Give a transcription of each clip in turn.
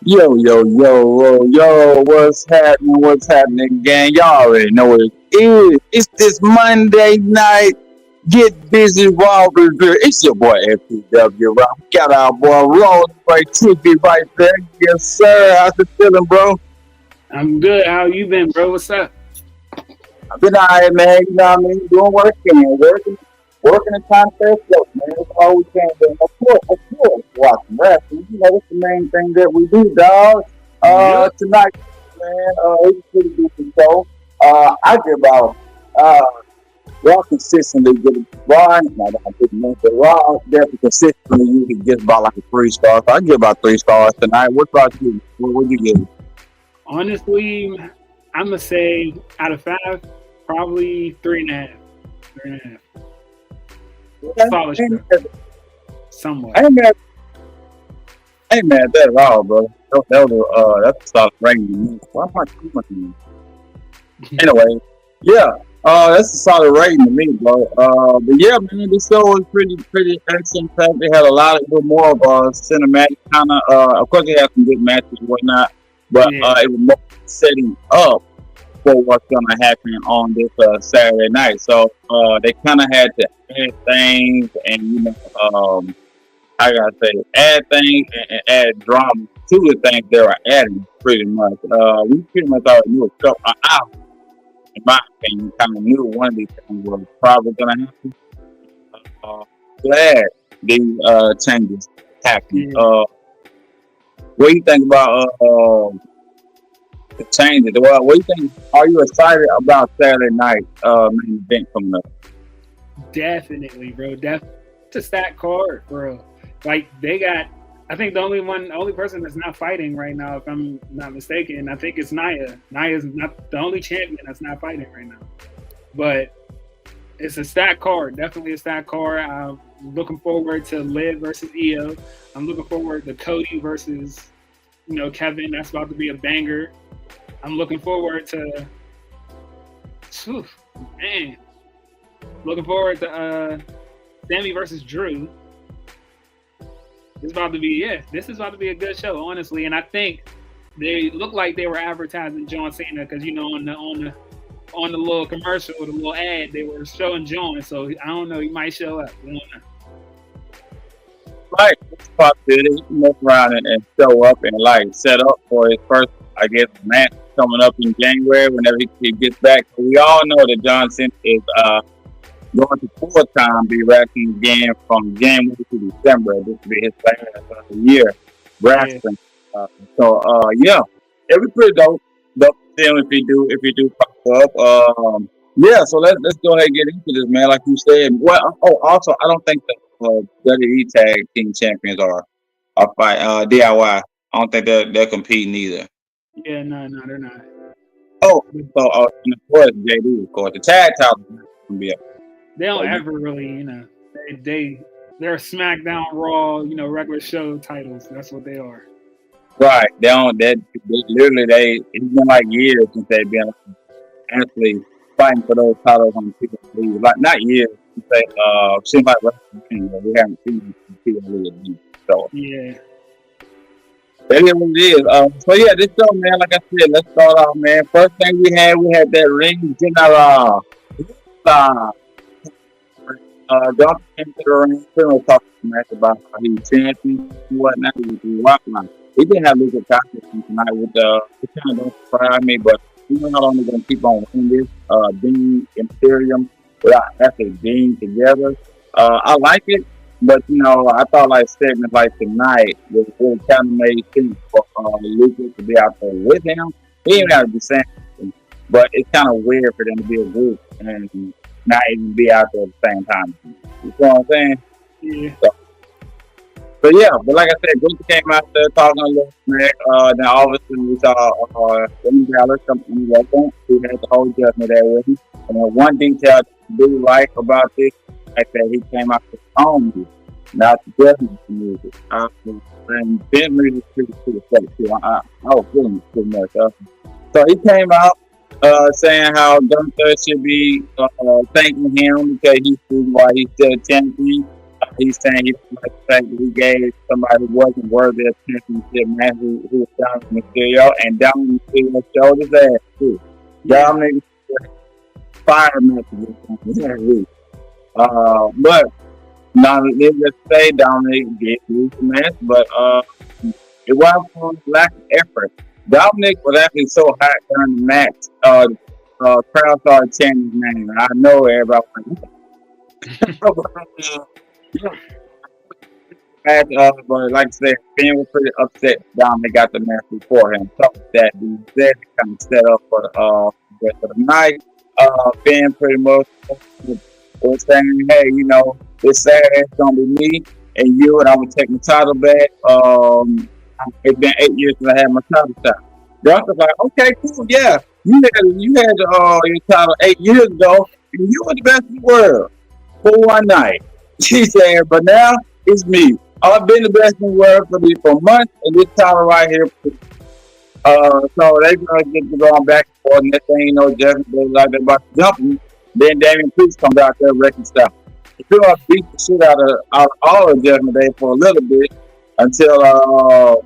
Yo, what's happening? What's happening, gang? Y'all already know what it is. It's this Monday night. Get busy, Raw Revere. It's your boy FPW, right? We got our boy Roll right TV right there. Yes, sir. How's it feeling, bro? I'm good. How you been, bro? What's up? I've been all right, man. You know what I mean? Doing what I can. Working and trying to stay afloat, man. That's all we can do. Of course, watching wrestling. You know, that's the main thing that we do, dog. Yep. Tonight, man, it's a pretty decent show. I give about, Raw consistently give it, Raw, not I didn't know, but Raw definitely consistently usually gives about like a 3 star. So I give about 3 stars tonight. What about you? What would you give it? Honestly, I'm gonna say out of five, probably three and a half. Three and a half. Okay. Solid Ain't show, mad- somewhat. ain't mad ain't mad at that at all, bro. That's a solid rating to me. Why am I too much? Anyway, yeah, that's a solid rating to me, bro. But yeah, man, this show was pretty action packed. They had a lot of good more of cinematic kind of. Of course, they had some good matches and whatnot, but Yeah, it was more setting up for what's gonna happen on this Saturday night. So they kind of had to add things and I gotta say, add things and add drama to the things they were adding, pretty much. We pretty much already knew a couple. In my opinion, kind of knew one of these things was probably gonna happen. Uh, Glad these changes happened. yeah. What do you think about the changes? Well, what do you think? Are you excited about Saturday night main event coming up? Definitely, bro. It's a stat card, bro. Like they got. I think only person that's not fighting right now, if I'm not mistaken, I think it's Naya. Naya's not the only champion that's not fighting right now. But it's a stat card, definitely a stat card. I'm looking forward to Liv versus Io. I'm looking forward to Cody versus Kevin. That's about to be a banger. I'm looking forward to, phew, man, looking forward to Sammy versus Drew. This is about to be a good show, honestly. And I think they look like they were advertising John Cena because on the little commercial, the little ad, they were showing John. So I don't know, he might show up. We don't know. Like, it's a possibility he can mess around and show up and like set up for his first, I guess, match coming up in January whenever he gets back. We all know that John Cena is going to full time be wrestling again from January to December. This will be his last year Yeah, wrestling. Yeah, it was pretty dope. Dope to see him if he do pop up. Yeah, so let's go ahead and get into this, man. Like you said. Well, oh, also I don't think the WWE Tag Team Champions are fight DIY. I don't think they're competing either. yeah, no, they're not. Oh, so and of course JD, of course the tag title is gonna be up. They So don't you ever really, they're SmackDown, Raw, regular show titles. That's what they are. right. They don't. They literally it's been like years since they've been actually fighting for those titles on people league. Like not years. Say seems like wrestling, we haven't seen them in people league. So Yeah, that is what it is. So yeah, this show, man. Like I said, let's start off, man. First thing we had that ring general. Uh, Johnson came to the ring. Pretty much talking to Max about how he was champion and whatnot. He was walking. He didn't have Lucas Costume tonight with it kind of don't surprise me, but he's not only gonna keep on winning this Dean Imperium without actually being together. I like it, but I thought like segments like tonight was really kind of made sense for Lucas to be out there with him. He didn't have to be saying anything, but it's kind of weird for them to be a group and not even be out there at the same time. You know what I'm saying? yeah, So, but yeah, but like I said, Gucci came out there talking a little smack. Then all of a sudden we saw Finn Balor come in the restaurant. He had the whole judgment there with him. And then one detail I do like about this, like that he came out with his own music, not the judgment music. And Ben music is pretty fake too. I was feeling it too much. So he came out saying how Gunther should be thanking him because he's why he's still champion. He's saying he doesn't like the fact that he gave somebody who wasn't worthy of championship match, who was Dominic Mysterio, and Dominic Mysterio showed his ass too. Dominic fire matches this week. But now let's just say Dominic did lose the match, but it wasn't from lack of effort. Dominic was actually so hot during the match. Crowd started chanting his name, and I know everybody was like, match, but like I said, Finn was pretty upset. Dominic got the match before him. So that being said, it kind of set up for the rest of the night. Finn pretty much was saying, hey, this Saturday it's gonna be me and you, and I'm gonna take my title back. It's been 8 years since I had my title shot. Gunther's like, okay, cool, yeah. You had your title 8 years ago, and you were the best in the world for one night. She said, but now it's me. I've been the best in the world for months, and this title right here. So they're gonna get to going back and forth. Next thing you know, Judgment Day like they're about to jump him. Then Damian Priest comes out there wrecking stuff. He pretty much beat the shit out of all of Judgment Day for a little bit until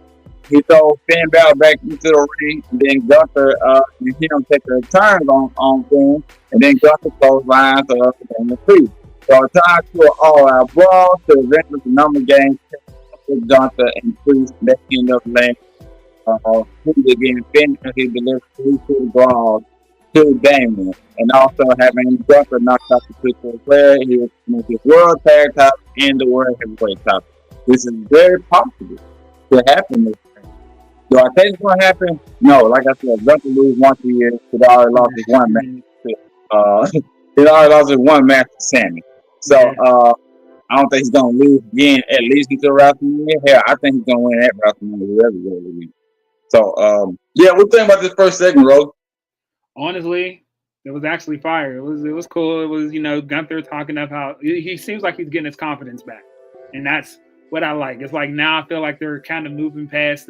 he throw Finn Balor back into the ring, and then Gunther, you see him take a turn on Finn, and then Gunther throws lines up and the Priest. So it's time to an all-out brawl to eventually the number game with Gunther and Priest. They end up laying again, Finn, and he delivers 3-2 brawls to Damian, and also having Gunther knocked out the Crystal player. He was his world tag title and the world heavyweight title. This is very possible to happen this time. Do I think it's going to happen? No. Like I said, Gunther lose once a year. He'd already lost his one match. He'd already lost his one match to Sammy. So I don't think he's going to lose again, at least until WrestleMania. Hell, I think he's going to win at WrestleMania every week. So, what do you think about this first segment, Rose? Honestly, it was actually fire. It was cool. It was, Gunther talking about how he seems like he's getting his confidence back. And that's what I like. It's like now I feel like they're kind of moving past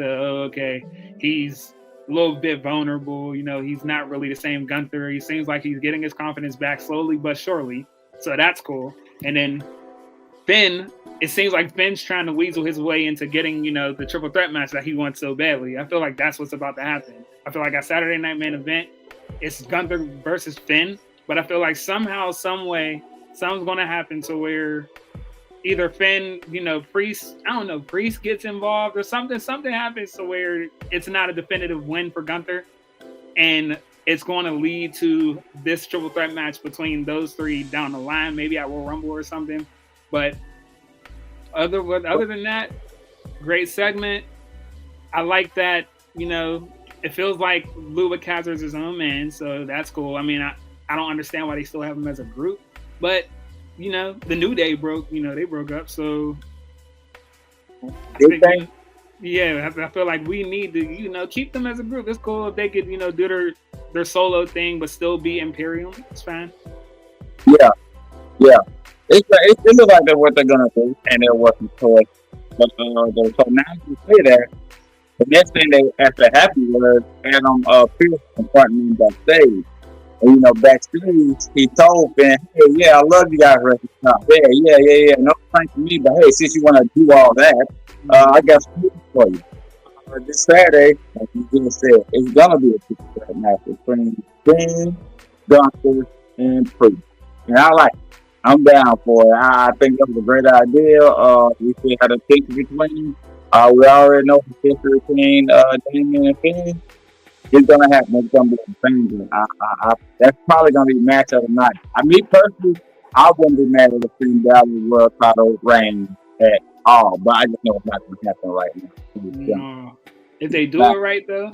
he's a little bit vulnerable. He's not really the same Gunther. He seems like he's getting his confidence back slowly but surely. So that's cool. And then Finn, it seems like Finn's trying to weasel his way into getting, the triple threat match that he wants so badly. I feel like that's what's about to happen. I feel like our Saturday Night Main Event, it's Gunther versus Finn, but I feel like somehow, some way, something's going to happen to where either Finn, Priest, Priest gets involved or something happens to where it's not a definitive win for Gunther, and it's going to lead to this triple threat match between those three down the line, maybe at Royal Rumble or something. But other than that, great segment. I like that, it feels like Ludwig Kaiser's his own man, so that's cool. I mean, I don't understand why they still have him as a group, but the New Day they broke up, so I feel like we need to, keep them as a group. It's cool if they could, do their solo thing, but still be Imperium. It's fine. Yeah. It looks like that's what they're gonna do, and they're working towards. But so now you say that, the next thing they after happy was Adam Pearce confronting him backstage. And backstage he told Finn, hey, yeah, I love you guys wrestling. Yeah. No thanks to me, but hey, since you want to do all that, I got some news for you. This Saturday, like you just said, it's gonna be a triple threat match between Finn, Gunther, and Priest. And I like it. I'm down for it. I think that was a great idea. We see how the picture between. We already know the picture between Damian and Finn. It's gonna happen. It's gonna be a thing. That's probably gonna be the match of the night. Me personally, I wouldn't be mad at the Finn Balor World Title reign at all, but I just know it's not gonna happen right now. No. If they do it right, though,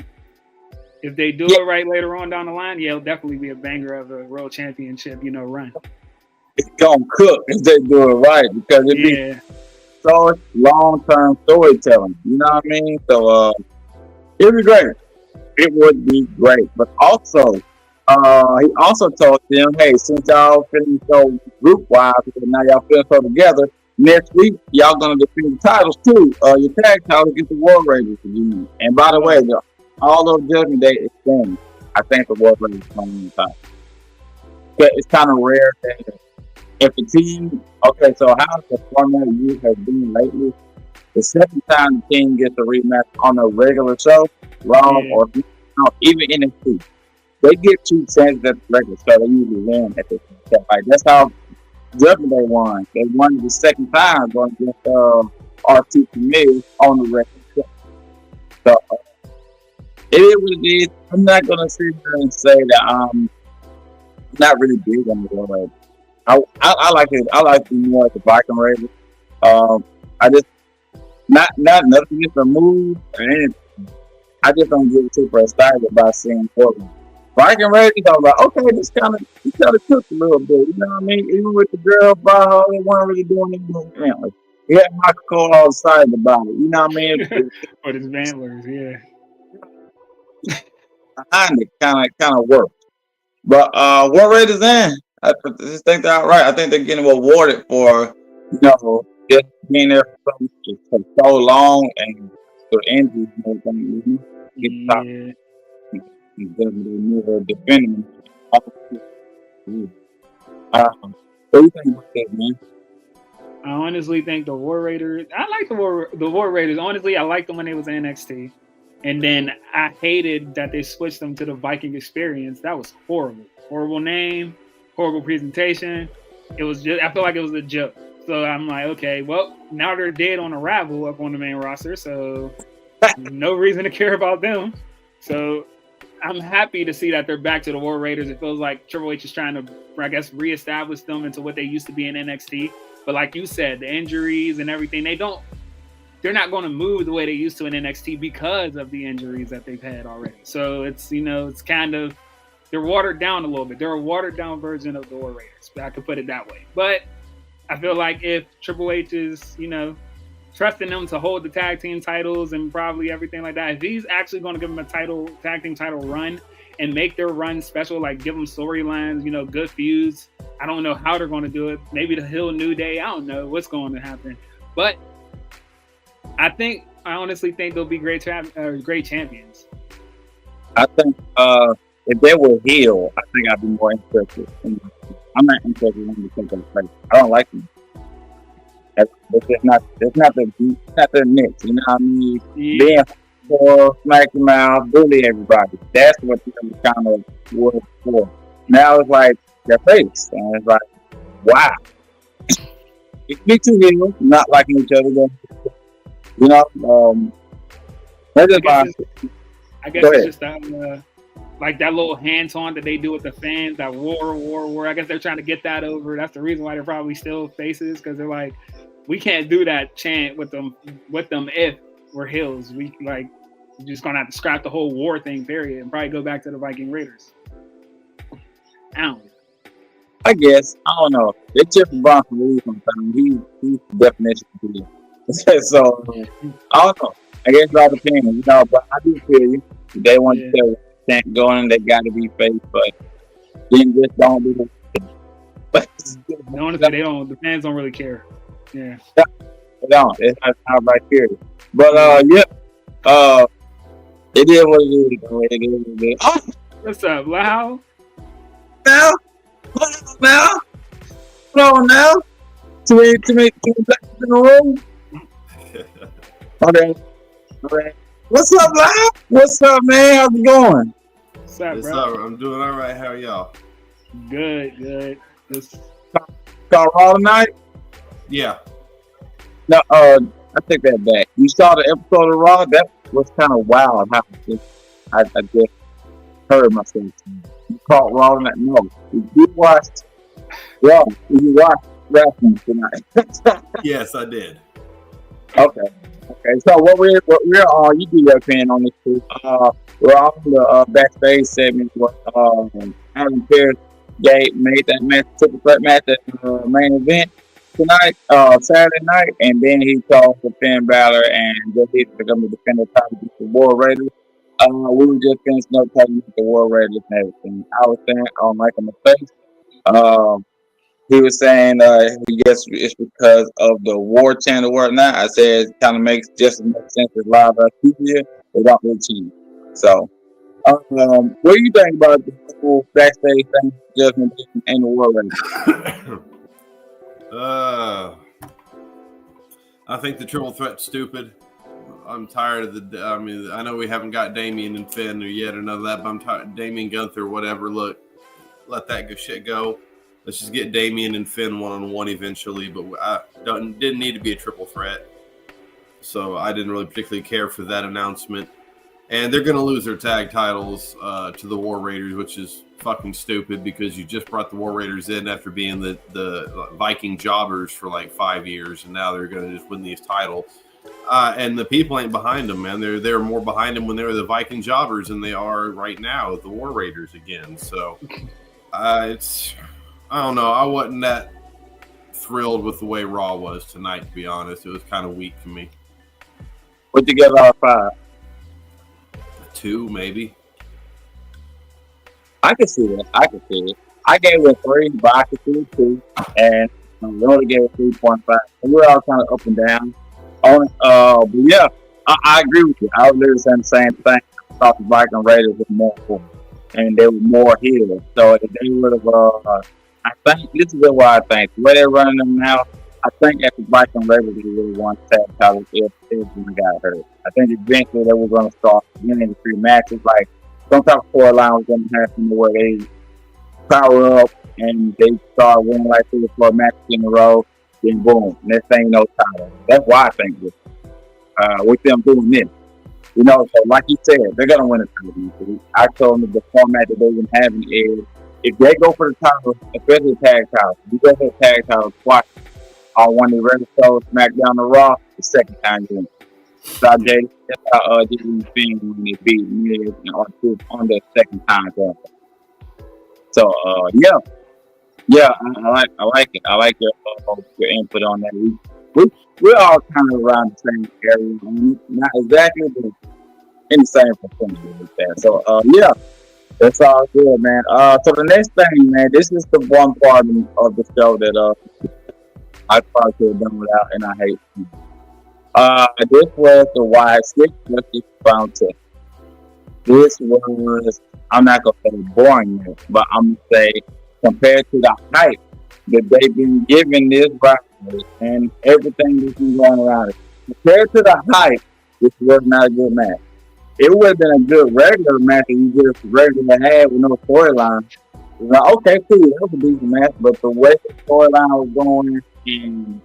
if they do it right later on down the line, it'll definitely be a banger of a World Championship, run. It's gonna cook if they do it right, because it'd be so long-term storytelling. You know what I mean? So it'd be great. It would be great. But also, he also told them, hey, since y'all feeling so group-wise, now y'all feeling so together, next week y'all gonna defend the titles too. Your tag titles against the War Raiders again. And by the way, all those Judgment Day extended. I think the War Raiders coming in the title. But it's kind of rare that if the team, okay, so how the format you have been lately, the second time the team gets a rematch on a regular show, Raw Yeah, or even NXT, they get two chances at the regular show. They usually win at the show. Like that's how Judgment Day won. They won the second time going against RT Miz on the regular show. So it is what it is. I'm not gonna sit here and say that I'm not really big on the Raw. I like it. I like the more the Viking Raiders. I just not nothing against the move or anything. I just don't get super excited about seeing Portland. Viking Raiders, I'm like, okay, this kind of took a little bit. You know what I mean? Even with the girl Baja, they weren't really doing anything differently. Yeah, Michael Cole all excited about it. You know what I mean? for his Bantlers, yeah. Behind it kind of worked. But what Raiders in? I just think they're all right. I think they're getting rewarded for just being there for so long and for injuries and everything. Get top Yeah. and they move her defending. What do you think about that, man? I honestly think the War Raiders. I like the War Raiders. Honestly, I liked them when they was in NXT, and then I hated that they switched them to the Viking Experience. That was horrible. Horrible name, horrible presentation. It was just. I feel like it was a joke. So I'm like, okay, well, now they're dead on arrival up on the main roster, so no reason to care about them. So I'm happy to see that they're back to the War Raiders. It feels like Triple H is trying to, I guess, reestablish them into what they used to be in NXT. But like you said, the injuries and everything, they're not going to move the way they used to in NXT because of the injuries that they've had already. So it's kind of, they're watered down a little bit. They're a watered down version of the War Raiders. I could put it that way. But I feel like if Triple H is, trusting them to hold the tag team titles and probably everything like that, if he's actually going to give them a tag team title run and make their run special, like give them storylines, good feuds. I don't know how they're going to do it. Maybe the Hill New Day. I don't know what's going to happen. But I honestly think they'll be great champions. I think if they were heel, I think I'd be more interested. I'm not interested in them because of the I don't like them. It's not the mix. You know what I mean? Yeah. Being for smack your mouth, bully everybody. That's what they kind of was for. Now it's like their face, and it's like, wow. It's me two heels, not liking each other. Though. That's just I guess it's just that, like that little hands-on that they do with the fans, that war. I guess they're trying to get that over. That's the reason why they're probably still faces, because they're like, we can't do that chant with them if we're heels. We're just gonna have to scrap the whole war thing, period, and probably go back to the Viking Raiders. I guess I don't know. It's just Bronson Reed sometimes. He's the definition of heel. So I don't know. I guess it all depends, but I do feel you. They want to tell chant going, they got to be fake, but then just don't do it. But honestly, they don't. The fans don't really care. Yeah. They don't. It's not right here. But it is what it is. It is what it is. Oh, what's up, Lau? Now, hold on now. Too many black in the room. Okay. What's up, Lau? What's up, man? How's it going? What's up, What's bro? up? I'm doing all right. How are y'all? Good. Saw Raw tonight? Yeah. No, I take that back. You saw the episode of Raw? That was kind of wild. How I just heard myself. You caught Raw tonight? No. You watched Raw. You watched wrestling tonight. Yes, I did. Okay. So what we're on, you do your opinion on this too. We're on the backstage segment where Adam Pearce made that match, triple threat match at the main event tonight, Saturday night, and then he called for Finn Balor and just he's going to defend the title against the War Raiders. We were just finishing up talking about the War Raiders and everything. I was saying I don't like him in the face. He was saying, he guess it's because of the war chant or whatnot. I said it kind of makes just as much sense as live here without really cheating. So, what do you think about the whole backstage thing, Judgment and the War Raiders? I think the triple threat's stupid. I'm tired of the. I mean, I know we haven't got Damian and Finn or yet or none of that, but I'm tired. Damian Gunther, whatever. Look, let that shit go. Let's just get Damian and Finn one-on-one eventually. But I didn't need to be a triple threat, so I didn't really particularly care for that announcement. And they're going to lose their tag titles to the War Raiders, which is fucking stupid because you just brought the War Raiders in after being the Viking jobbers for like 5 years, and now they're going to just win these titles. And the people ain't behind them, man. They're more behind them when they were the Viking jobbers than they are right now, the War Raiders again. So it's, I don't know. I wasn't that thrilled with the way Raw was tonight, to be honest. It was kind of weak for me. What you give out of 5? 2, maybe. I can see that. I gave it a 3, but I could see it 2. And we only gave it 3.5. And we're all kind of up and down on it. But yeah, I agree with you. I was literally saying the same thing. I thought the Viking Raiders were more cool. And they were more healed. So if they would have, I think, this is what I think. The way they're running them now, I think at the Viking Raiders, they really won tag titles if everyone got hurt. I think eventually they were going to start winning the 3 matches. Like, some type of storyline was going to happen where they power up and they start winning like 3 or 4 matches in a row. Then boom, next thing you know, title. That's why I think this. With them doing this. You know, so like you said, they're going to win the title. I told them the format that they've been having is if they go for the title, especially the tag title, you go for the tag title twice. On one of the regular shows, SmackDown or Raw, the second time you win. So that's how Jimmy Finn when they beat me on the second time. So yeah, I like it. I like your input on that. We're all kind of around the same area, not exactly, but in the same percentage with that. So yeah, that's all good, man. So the next thing, man, this is the one part of the show that I probably could have done without, and I hate it. This was the Y6 versus Fountain. This was, I'm not going to say boring, but I'm going to say compared to the hype that they've been giving this rivalry and everything that's been going around it. Compared to the hype, this was not a good match. It would have been a good regular match if you just regular had with no storyline. Like, okay, cool, that was a decent match, but the way the storyline was going, and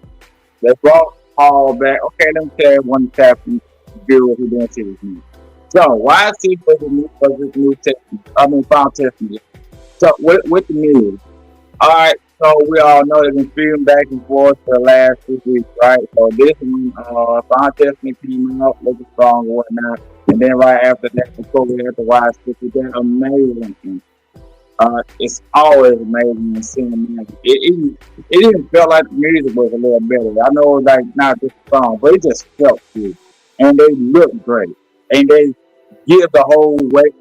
they brought Paul back. Okay, let me tell you one captain do what he didn't see this new. So YC versus New Testament. Final Testament. So with the news. Alright, so we all know they've been feuding back and forth for the last 2 weeks, right? So this one, Final Testament came out looking strong and whatnot. And then right after that, before we had the YC, we got amazing. It's always amazing seeing music. It even felt like the music was a little better. I know it was like not just a song, but it just felt good. And they look great. And they give the whole great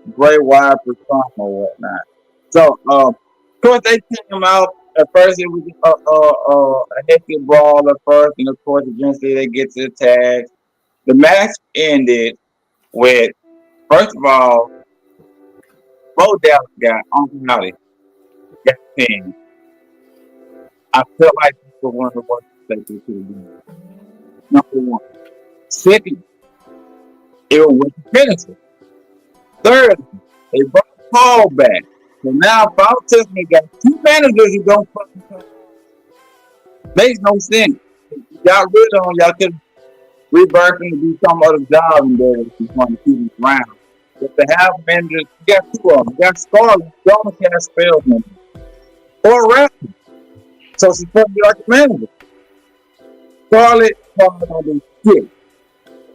wide persona or whatnot. So, of course, they came out. At first, it was a hefty brawl at first. And, of course, eventually they get to the tags. The match ended with, first of all, Bo Dallas got Uncle Howdy got pinned. I feel like this was one of the worst mistakes they could have done. Number 1. Second, it was with the finisher. Third, they brought Paul back. So now Final Testament got 2 managers who don't fucking play. Makes no sense. Y'all rid of them, y'all could rebirth him to do some other job in there if you want to keep him around. But to have managers, you got 2 of them. You got Scarlett, you only cast spells managers. Or Raptor. So she's supposed to be like a manager. Scarlett don't do shit,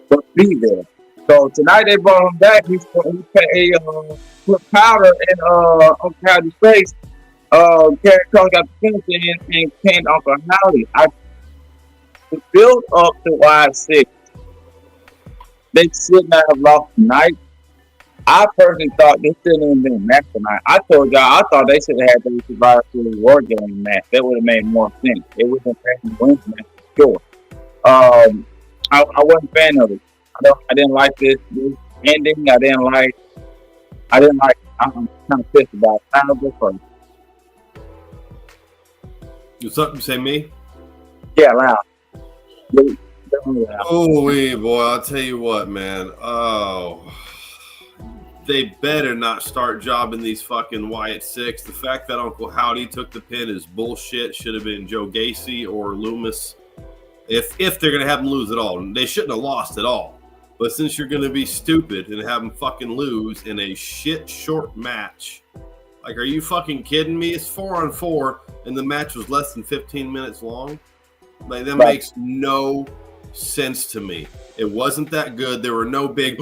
but be there. So tonight they brought him back. He put powder in Uncle Howdy's face. Kerry Cross got the finish and pinned Uncle Howdy. The build up to Y6, they should not have lost tonight. I personally thought they shouldn't have been a match tonight. I told y'all I thought they should have had the Survivor Series War Game match. That would have made more sense. It would have been a wins match for sure. I wasn't a fan of it. I didn't like this ending. I didn't like it. I'm kind of pissed about it. I'll go first. What's up? You say me? Yeah, loud. Definitely loud. Oh, boy, I'll tell you what, man. Oh, they better not start jobbing these fucking Wyatt Six. The fact that Uncle Howdy took the pin is bullshit. Should have been Joe Gacy or Loomis. If they're going to have them lose at all. They shouldn't have lost at all. But since you're going to be stupid and have them fucking lose in a shit short match, like, are you fucking kidding me? It's 4-on-4, and the match was less than 15 minutes long. Like, that makes no sense to me. It wasn't that good. There were no big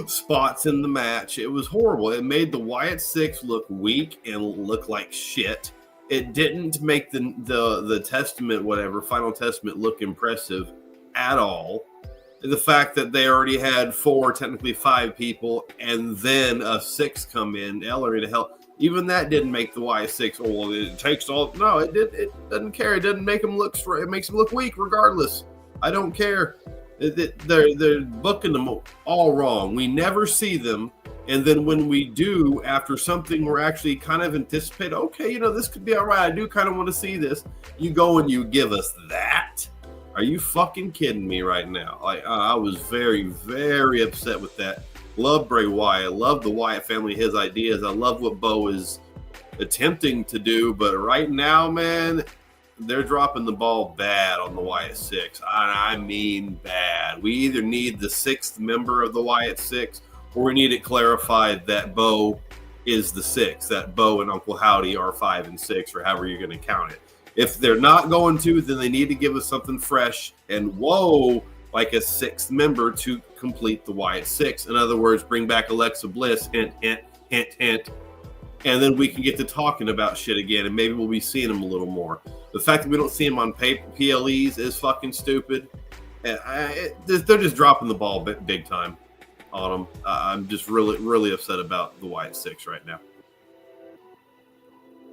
spots in the match. It was horrible. It made the Wyatt Six look weak and look like shit. It didn't make the Testament, whatever, Final Testament look impressive at all. The fact that they already had 4, technically 5 people, and then a 6 come in, Ellery to hell. Even that didn't make the Wyatt Six. Oh, well, it takes all. No, it did. It doesn't care. It doesn't make them look. It makes them look weak, regardless. I don't care. They're booking them all wrong. We never see them, and then when we do, after something we're actually kind of anticipate, okay, this could be all right. I do kind of want to see this. You go and you give us that. Are you fucking kidding me right now? I was very, very upset with that. Love Bray Wyatt. Love the Wyatt family, his ideas. I love what Bo is attempting to do, but right now, man, they're dropping the ball bad on the Wyatt Six. I mean bad. We either need the 6th member of the Wyatt Six, or we need it clarified that Bo is the 6th, that Bo and Uncle Howdy are 5 and 6, or however you're going to count it. If they're not going to, then they need to give us something fresh and like a 6th member to complete the Wyatt Six. In other words, bring back Alexa Bliss, hint, hint, hint, hint. And then we can get to talking about shit again, and maybe we'll be seeing them a little more. The fact that we don't see them on PLEs is fucking stupid. They're just dropping the ball big time on them. I'm just really, really upset about the Wyatt Six right now.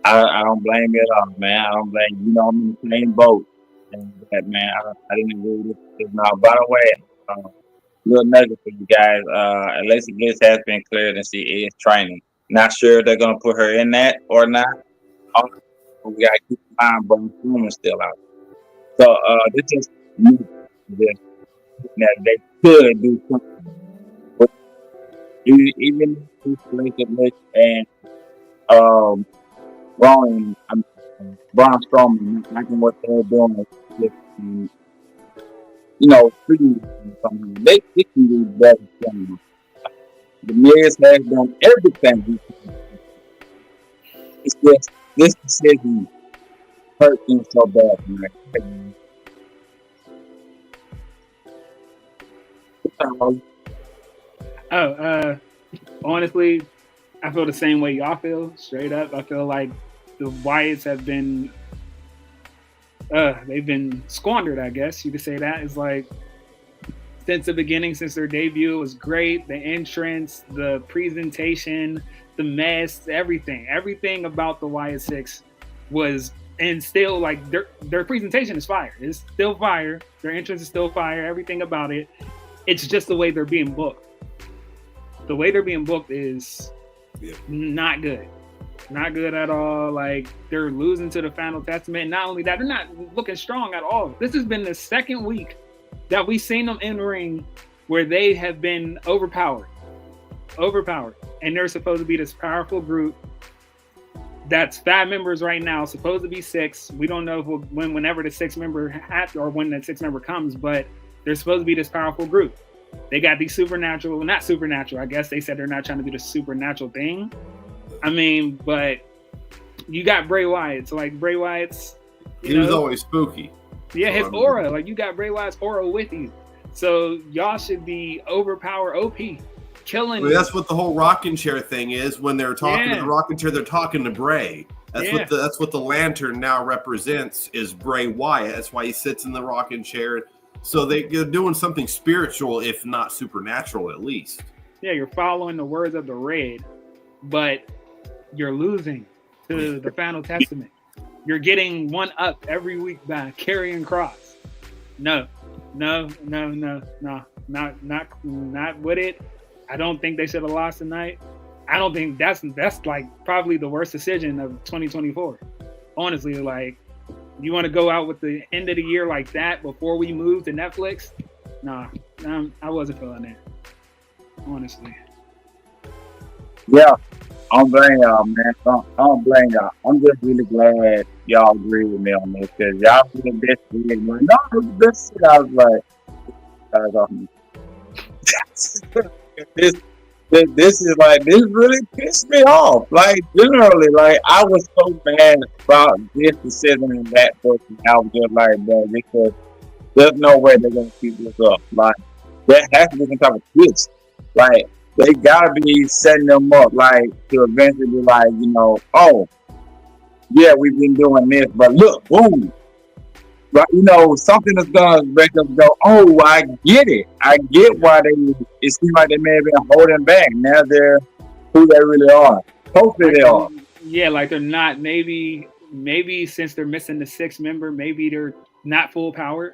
I don't blame you at all, man. I don't blame you. I'm in the same boat. And that, man, I didn't agree with this. Now, by the way, little nugget for you guys. Alexa Bliss has been cleared and she is training. Not sure if they're gonna put her in that or not. We gotta keep in mind, but Strowman's still out. So this is that they could do something. But even if Alexa Bliss and Braun Strowman liking what they're doing, and, they can do better. The Miz has done everything. It's just this decision hurt him so bad. Honestly, I feel the same way y'all feel. Straight up, I feel like the Wyatts have been, they've been squandered. I guess you could say that. It's like since the beginning, since their debut, it was great. The entrance, the presentation, the mess, everything about the Wyatt Six was, and still like their presentation is fire. It's still fire. Their entrance is still fire. Everything about it. It's just the way they're being booked. The way they're being booked is not good. Not good at all. Like, they're losing to the Final Testament. Not only that, they're not looking strong at all. This has been the second week that we've seen them in the ring where they have been overpowered. And they're supposed to be this powerful group that's 5 members right now, supposed to be 6. We don't know whenever the 6th member or when that 6th member comes, but they're supposed to be this powerful group. They got these not supernatural. I guess they said they're not trying to do the supernatural thing. I mean, but you got Bray Wyatt. So like Bray Wyatt's, he was always spooky. Yeah, his aura. Like, you got Bray Wyatt's aura with you. So y'all should be overpower OP. Killing. Well, that's what the whole rocking chair thing is. When they're talking to the rocking chair, they're talking to Bray. That's what the lantern now represents, is Bray Wyatt. That's why he sits in the rocking chair. So they're doing something spiritual, if not supernatural, at least. Yeah, you're following the words of the Red, but you're losing to the Final Testament. You're getting one up every week by Karrion Kross. No, not with it. I don't think they should have lost tonight. I don't think that's like probably the worst decision of 2024. Honestly, like, You want to go out with the end of the year like that before we move to Netflix? Nah, I wasn't feeling that. Honestly. Yeah, I don't blame y'all, man. I don't blame y'all. I'm just really glad y'all agree with me on this because y'all feel this weird. Like, no, this shit. I was like, guys, off me. this, this is like this really pissed me off. Like generally, like I was so mad about this decision and that person. I was just like, bro, because there's no way they're gonna keep this up. Like there has to be some type of twist. Like they gotta be setting them up, like to eventually be like, oh yeah, we've been doing this, but look, boom, right? Something that's gonna make them go, oh, I get it. I get why they. It seems like they may have been holding back. Now they're who they really are. Hopefully they are. Yeah, like they're not. Maybe since they're missing the sixth member, maybe they're not full powered.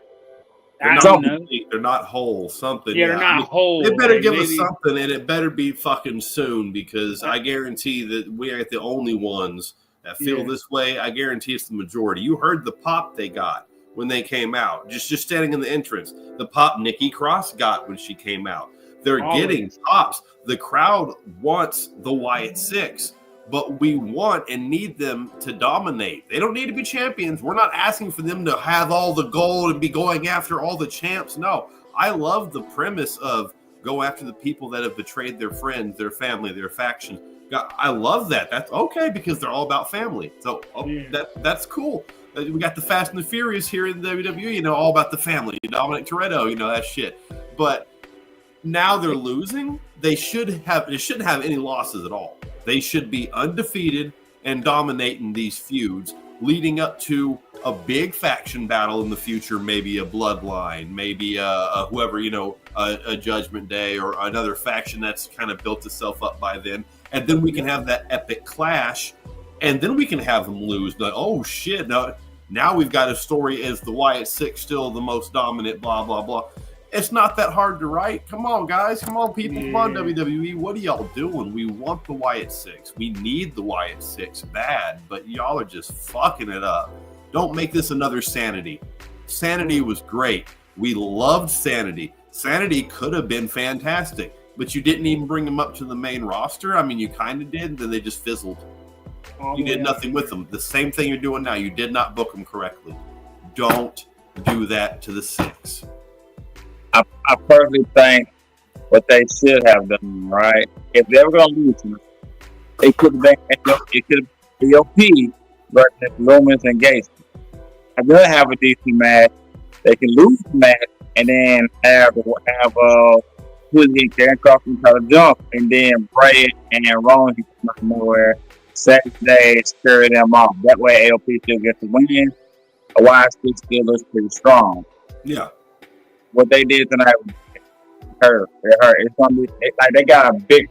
I don't know. They're not whole. Something. Yeah, they're not whole. They better give us something, and it better be fucking soon because I guarantee that we ain't the only ones that feel this way. I guarantee it's the majority. You heard the pop they got when they came out, just standing in the entrance. The pop Nikki Cross got when she came out. They're getting pops. The crowd wants the Wyatt Six. But we want and need them to dominate. They don't need to be champions. We're not asking for them to have all the gold and be going after all the champs. No, I love the premise of go after the people that have betrayed their friends, their family, their faction. I love that. That's okay because they're all about family. So that's cool. We got the Fast and the Furious here in WWE, all about the family. Dominic Toretto, that shit. But now they're losing. They shouldn't have any losses at all. They should be undefeated and dominating these feuds, leading up to a big faction battle in the future, maybe a Bloodline, maybe a whoever, a Judgment Day or another faction that's kind of built itself up by then. And then we can have that epic clash, and then we can have them lose. Like, oh, shit, now we've got a story as the Wyatt Six still the most dominant, blah, blah, blah. It's not that hard to write. Come on, guys. Come on, people. Come on, WWE. What are y'all doing? We want the Wyatt Six. We need the Wyatt Six bad, but y'all are just fucking it up. Don't make this another Sanity. Sanity was great. We loved Sanity. Sanity could have been fantastic, but you didn't even bring them up to the main roster. I mean, you kind of did, and then they just fizzled. You did nothing with them. The same thing you're doing now. You did not book them correctly. Don't do that to the Six. I personally think what they should have done, right? If they were going to lose them, it could have been AOP versus Loomis and Gacy. I'm going to have a decent match. They can lose the match and then have Hoodie and Karen Cross and try to jump, and then Bray and Rowan can come out of nowhere. Second day, scare them off. That way, AOP still gets the win. A YSP still looks pretty strong. Yeah. What they did tonight hurt. It hurt. It's gonna be like they got a big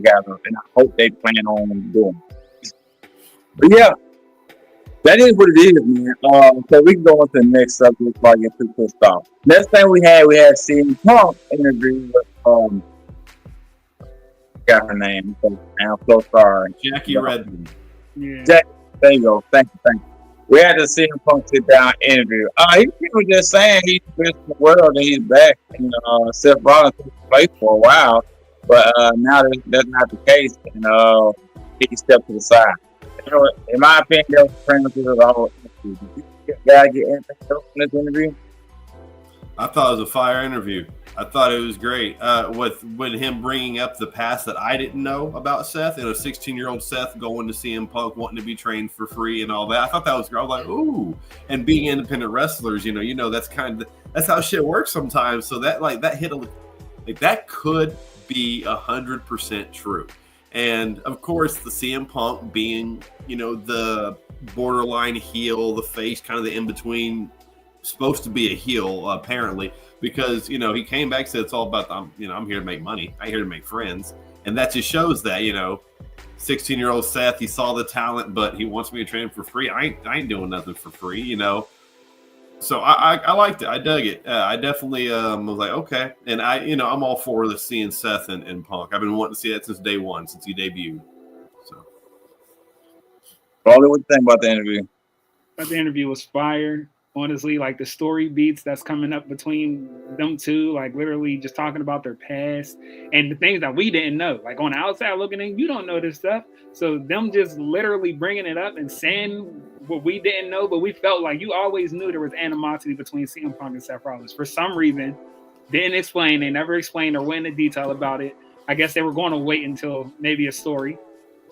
guys, and I hope they plan on doing it. But yeah, that is what it is, man. So we can go on to the next subject before I get too pissed off. Next thing we had CM Punk interview with got her name. I'm so sorry. Jackie Redmond. Yeah. There you go. Thank you. We had to CM Punk sit down interview. He was just saying he's the best in the world and he's back. And Seth Rollins took his place for a while, but now that's not the case, and he stepped to the side. In my opinion, that was pretty much the whole interview. Did you guys get anything else in this interview? I thought it was a fire interview. I thought it was great with him bringing up the past that I didn't know about Seth, and a 16-year-old Seth going to CM Punk, wanting to be trained for free and all that. I thought that was great. I was like, ooh, and being independent wrestlers, that's how shit works sometimes. So that hit that could be 100% true. And of course, the CM Punk being, the borderline heel, the face, kind of the in between, supposed to be a heel apparently. Because, he came back and said, it's all about, I'm here to make money. I'm here to make friends. And that just shows that, 16-year-old Seth, he saw the talent, but he wants me to train for free. I ain't doing nothing for free, So I liked it. I dug it. I definitely was like, okay. And I'm all for seeing Seth and Punk. I've been wanting to see that since day one, since he debuted. So. Only one thing about the interview. thought the interview was fire. Honestly, like the story beats that's coming up between them two, like literally just talking about their past and the things that we didn't know. Like on the outside looking in, you don't know this stuff. So them just literally bringing it up and saying what we didn't know, but we felt like you always knew there was animosity between CM Punk and Seth Rollins. For some reason, didn't explain. They never explained or went into detail about it. I guess they were going to wait until maybe a story.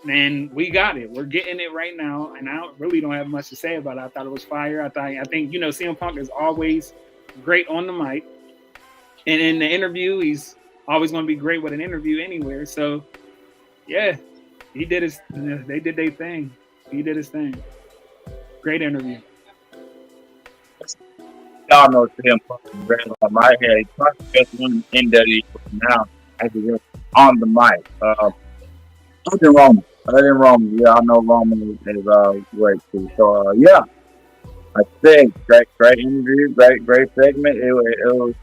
And we got it. We're getting it right now, and I really don't have much to say about it. I thought it was fire. I think CM Punk is always great on the mic, and in the interview, he's always going to be great with an interview anywhere. So, yeah, he did his. They did their thing. He did his thing. Great interview. Y'all know CM Punk is very on my head. He's not the best one in WWE now. As he is on the mic. Other than Roman, yeah, I know Roman is great too. So yeah, I think great interview, great segment. It was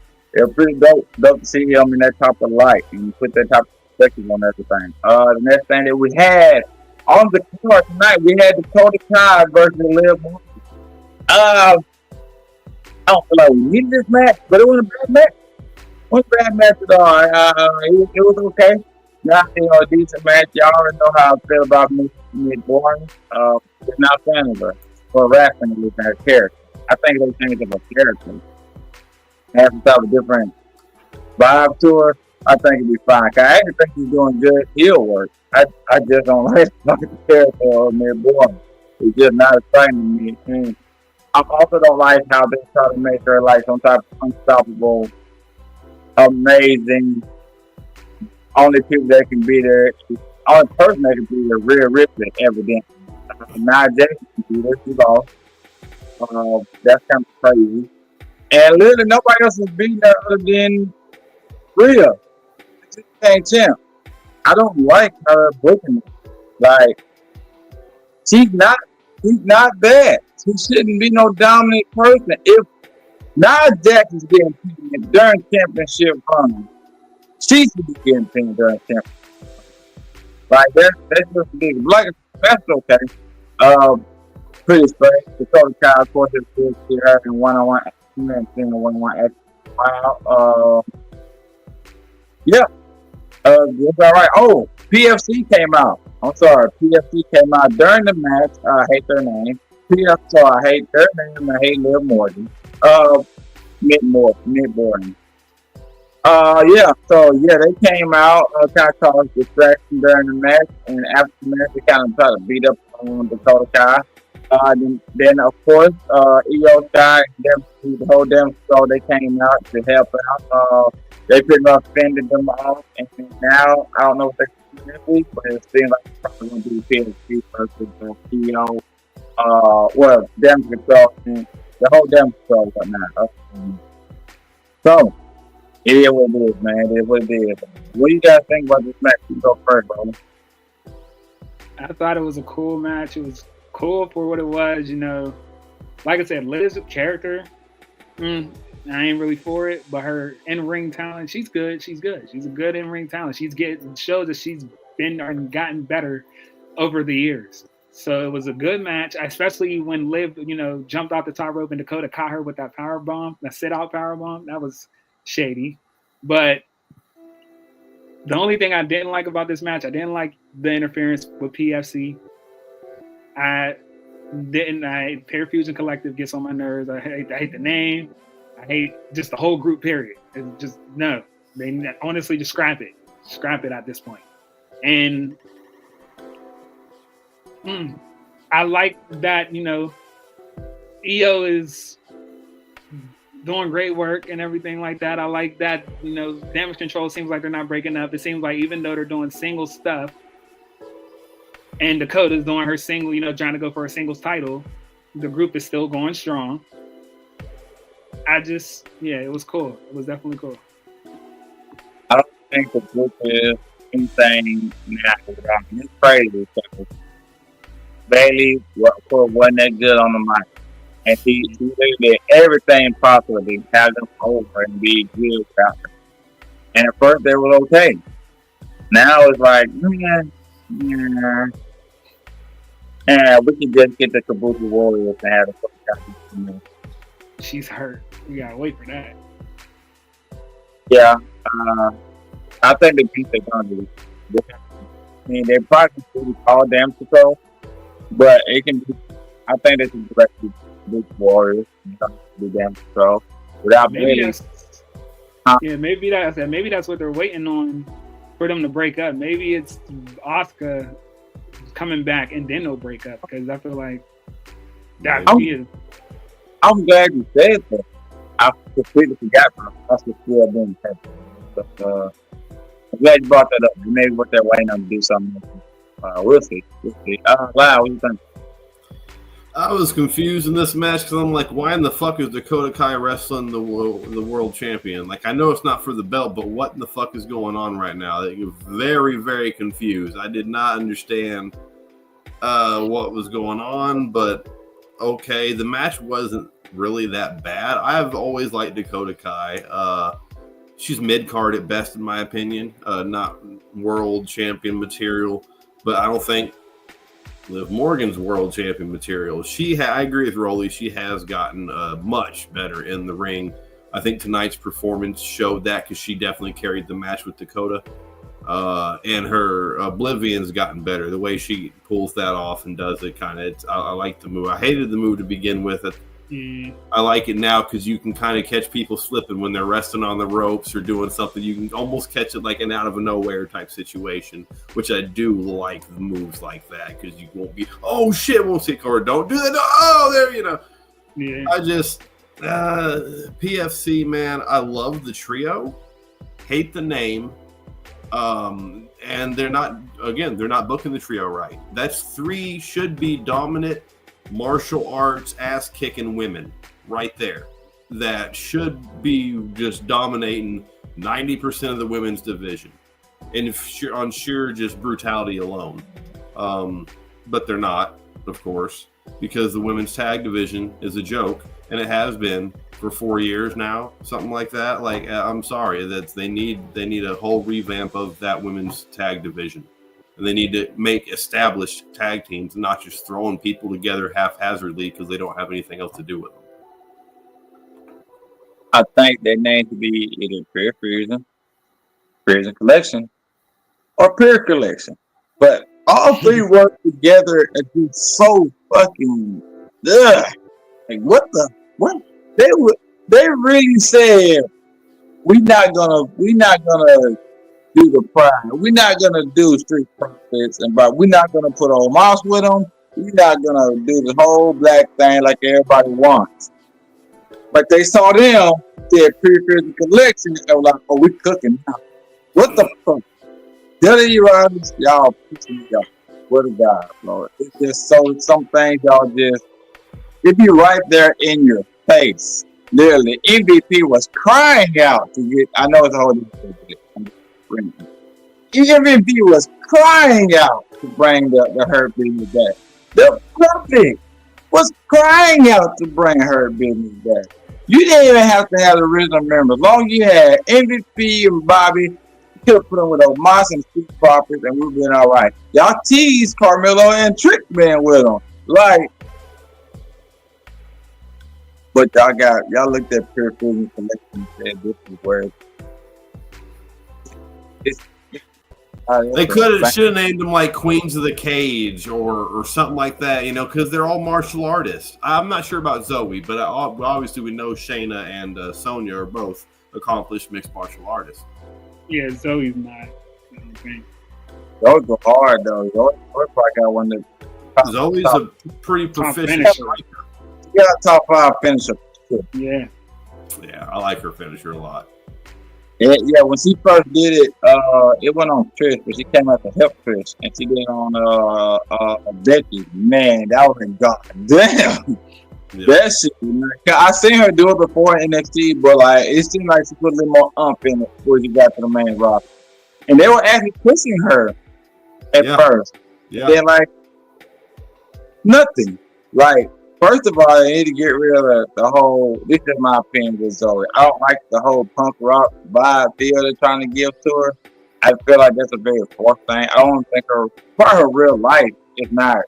pretty dope to see him in that type of light and put that type of perspective on everything. The next thing that we had on the card tonight, we had Dakota Kai versus Liv Morgan. I don't feel like we needed this match, but it was a bad match. It was a bad match at all. It was okay. Not a decent match. Y'all already know how I feel about Mid Bourne. Not a fan of her for wrestling with her character. I think they changed up her character. Have some type of different vibe to her. I think it'd be fine. I actually think she's doing good heel work. I just don't like the character of Mid Bourne. It's just not exciting to me. And I also don't like how they try to make her like some type of unstoppable, amazing. Only people that can be there, only person that can be there, Rhea Ripley, evidently. Nia Jax can be there, she's off. That's kind of crazy. And literally nobody else is beating her other than Rhea. She's the champ. I don't like her booking. Like, she's not bad. She shouldn't be no dominant person. If Nia Jax is getting pinned during championship run, she should be getting pinned during championship. Like that's just big. Like that's okay. Pretty straight. Dakota Kai, of course, is good to see her in one-on-one action and one-on-one action. Wow. Yeah. It's all right. Oh, PFC came out. I'm sorry. PFC came out during the match. I hate their name. PFC, I hate their name. I hate Liv Morgan. Mid-Morning. Yeah, so yeah, they came out, kind of caused distraction during the match, and after the match, they kind of tried to beat up on Dakota Kai. Then of course, Io Sky and the whole damn show, they came out to help out. They pretty much fended them off, and now I don't know what they're doing this week, but it seems like it's probably going to be PSP versus Io. Well, damn control, and the whole damn control, whatnot. So. It is what it is, man. It is what it is. What do you guys think about this match? You go first, bro. I thought it was a cool match. It was cool for what it was, Like I said, Liv's character, I ain't really for it, but her in-ring talent, she's good. She's good. She's a good in-ring talent. Shows that she's been and gotten better over the years. So it was a good match, especially when Liv, jumped off the top rope and Dakota caught her with that power bomb, that sit-out power bomb. That was shady. But the only thing I didn't like about this match, I didn't like the interference with PFC. Pair Fusion Collective gets on my nerves. I hate the name. I hate just the whole group, period. It's just, no. They honestly just scrap it. Scrap it at this point. And I like that, Io is doing great work and everything like that. I like that, Damage Control seems like they're not breaking up. It seems like even though they're doing single stuff and Dakota's doing her single, trying to go for a singles title, the group is still going strong. It was cool. It was definitely cool. I don't think the group is anything now. It's crazy. So Bailey wasn't that good on the mic. And he really did everything possible to have them over and be good without her. And at first they were okay. Now it's like, And we can just get the Kabuki Warriors to have a fucking competition. She's hurt. We gotta wait for that. Yeah, I think the piece they're gonna do. I mean, they probably can do all damn control, but it can be. I think they can direct the Kabuki Warriors and do damn control without Maybe really. that's Huh? yeah. Maybe that's what they're waiting on for them to break up. Maybe it's Asuka coming back and then they'll break up because I feel like that I'm, is. I'm glad you said that. I completely forgot about us still being happy. But I'm glad you brought that up. Maybe what they're waiting on to do something. We'll see. We'll see. Wow, what do you think? I was confused in this match because I'm like, why in the fuck is Dakota Kai wrestling the world champion? Like, I know it's not for the belt, but what in the fuck is going on right now? Like, very, very confused. I did not understand what was going on, but okay, the match wasn't really that bad. I've always liked Dakota Kai. She's mid-card at best, in my opinion. Not world champion material, but I don't think Liv Morgan's world champion material. I agree with Rolly. She has gotten much better in the ring. I think tonight's performance showed that because she definitely carried the match with Dakota. And her Oblivion's gotten better. The way she pulls that off and does it, I like the move. I hated the move to begin with. I like it now because you can kind of catch people slipping when they're resting on the ropes or doing something. You can almost catch it like an out of nowhere type situation, which I do like the moves like that because you won't be, oh shit, won't see or don't do that. Oh, there, Yeah. I just, PFC, man, I love the trio. Hate the name. And they're not booking the trio right. That's 3 should be dominant martial arts ass kicking women right there that should be just dominating 90% of the women's division and on sheer just brutality alone. But they're not, of course, because the women's tag division is a joke, and it has been for 4 years now, something like that. Like, I'm sorry, that they need a whole revamp of that women's tag division. And they need to make established tag teams and not just throwing people together haphazardly because they don't have anything else to do with them. I think their name to be either Pure Fusion Collection, or Pure Collection. But all 3 work together and do so fucking ugh. Like what? They really said we're not gonna do the pride. We're not gonna do Street Profits, but we're not gonna put Omos with them. We're not gonna do the whole black thing like everybody wants. But they saw them, said Pure Collection, and were like, "Oh, we cooking now." What the fuck? WWE riders, y'all pissing me off. What a God, Lord! It's just so some things y'all just it be right there in your face. Literally, MVP was crying out to get. I know it's a whole different. MVP was crying out to bring the Hurt Business back. The Perfect was crying out to bring Hurt Business back. You didn't even have to have the original members. As long as you had MVP and Bobby, you could have put them with Omos and Street Profits, and we've been all right. Y'all teased Carmelo and Trick Man with them, like. But y'all looked at Pure Fusion Collection and said this is where it's. They should have named them like Queens of the Cage or something like that, because they're all martial artists. I'm not sure about Zoe, but obviously we know Shayna and Sonya are both accomplished mixed martial artists. Yeah, Zoe's not. Okay. Those are hard though. Zoe probably got one that. Zoe's a pretty proficient. You got a top 5 finisher. Yeah. Yeah, I like her finisher a lot. Yeah, when she first did it, it went on Trish, but she came out to help Trish, and she did it on Becky. Man, that was a goddamn. Yeah. That shit. I seen her do it before in NXT, but like it seemed like she put a little more umph in it before she got to the main roster. And they were actually pushing her at first. Yeah. Then like nothing. Like first of all, they need to get rid of the whole. This is my opinion with Zoe. I don't like the whole punk rock vibe feel they're trying to give to her. I feel like that's a very forced thing. I don't think her real life is not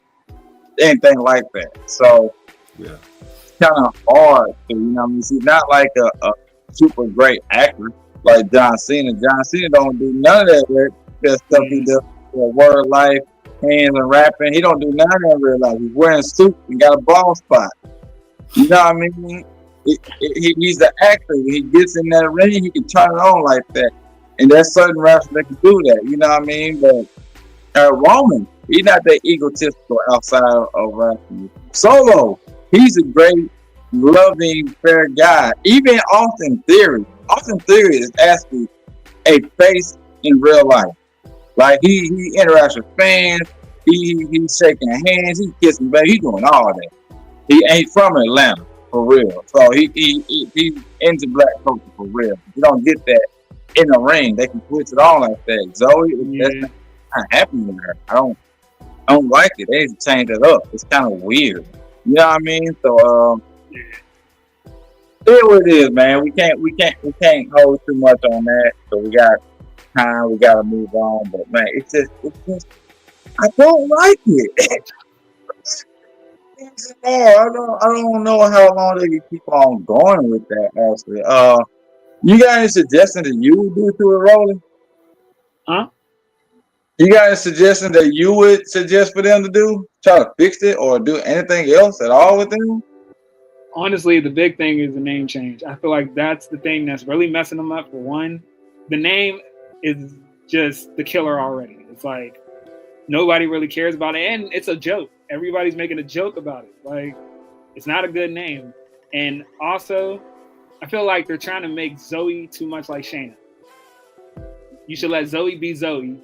anything like that. So Yeah. it's kind of hard to, he's not like a super great actor like John Cena. John Cena don't do none of that stuff he does for word life, hands and rapping. He don't do none of that in real life. He's wearing a suit and got a bald spot. You know what I mean? He's the actor. When he gets in that ring, he can turn it on like that. And there's certain rappers that can do that. You know what I mean? But Roman, he's not that egotistical outside of rapping. Solo, he's a great, loving, fair guy. Even Austin Theory. Austin Theory is actually a face in real life. Like he interacts with fans. He's shaking hands. He's kissing baby. He's doing all that. He ain't from Atlanta for real. So he's into black culture for real. You don't get that in the ring. They can switch it on like that. Zoe, that's not happening with her. I don't like it. They need to change it up. It's kind of weird. You know what I mean? So it is what it is, man. We can't hold too much on that. So we got time. We got to move on. But man, it's just I don't like it. I don't know how long they can keep on going with that. Actually, you got any suggestions that you would do to it, Rolling? Huh? You got any suggestions that you would suggest for them to do? Try to fix it or do anything else at all with them? Honestly, the big thing is the name change. I feel like that's the thing that's really messing them up. For one, the name is just the killer already. It's like nobody really cares about it, and it's a joke. Everybody's making a joke about it. Like, it's not a good name. And also, I feel like they're trying to make Zoe too much like Shayna. You should let Zoe be Zoe.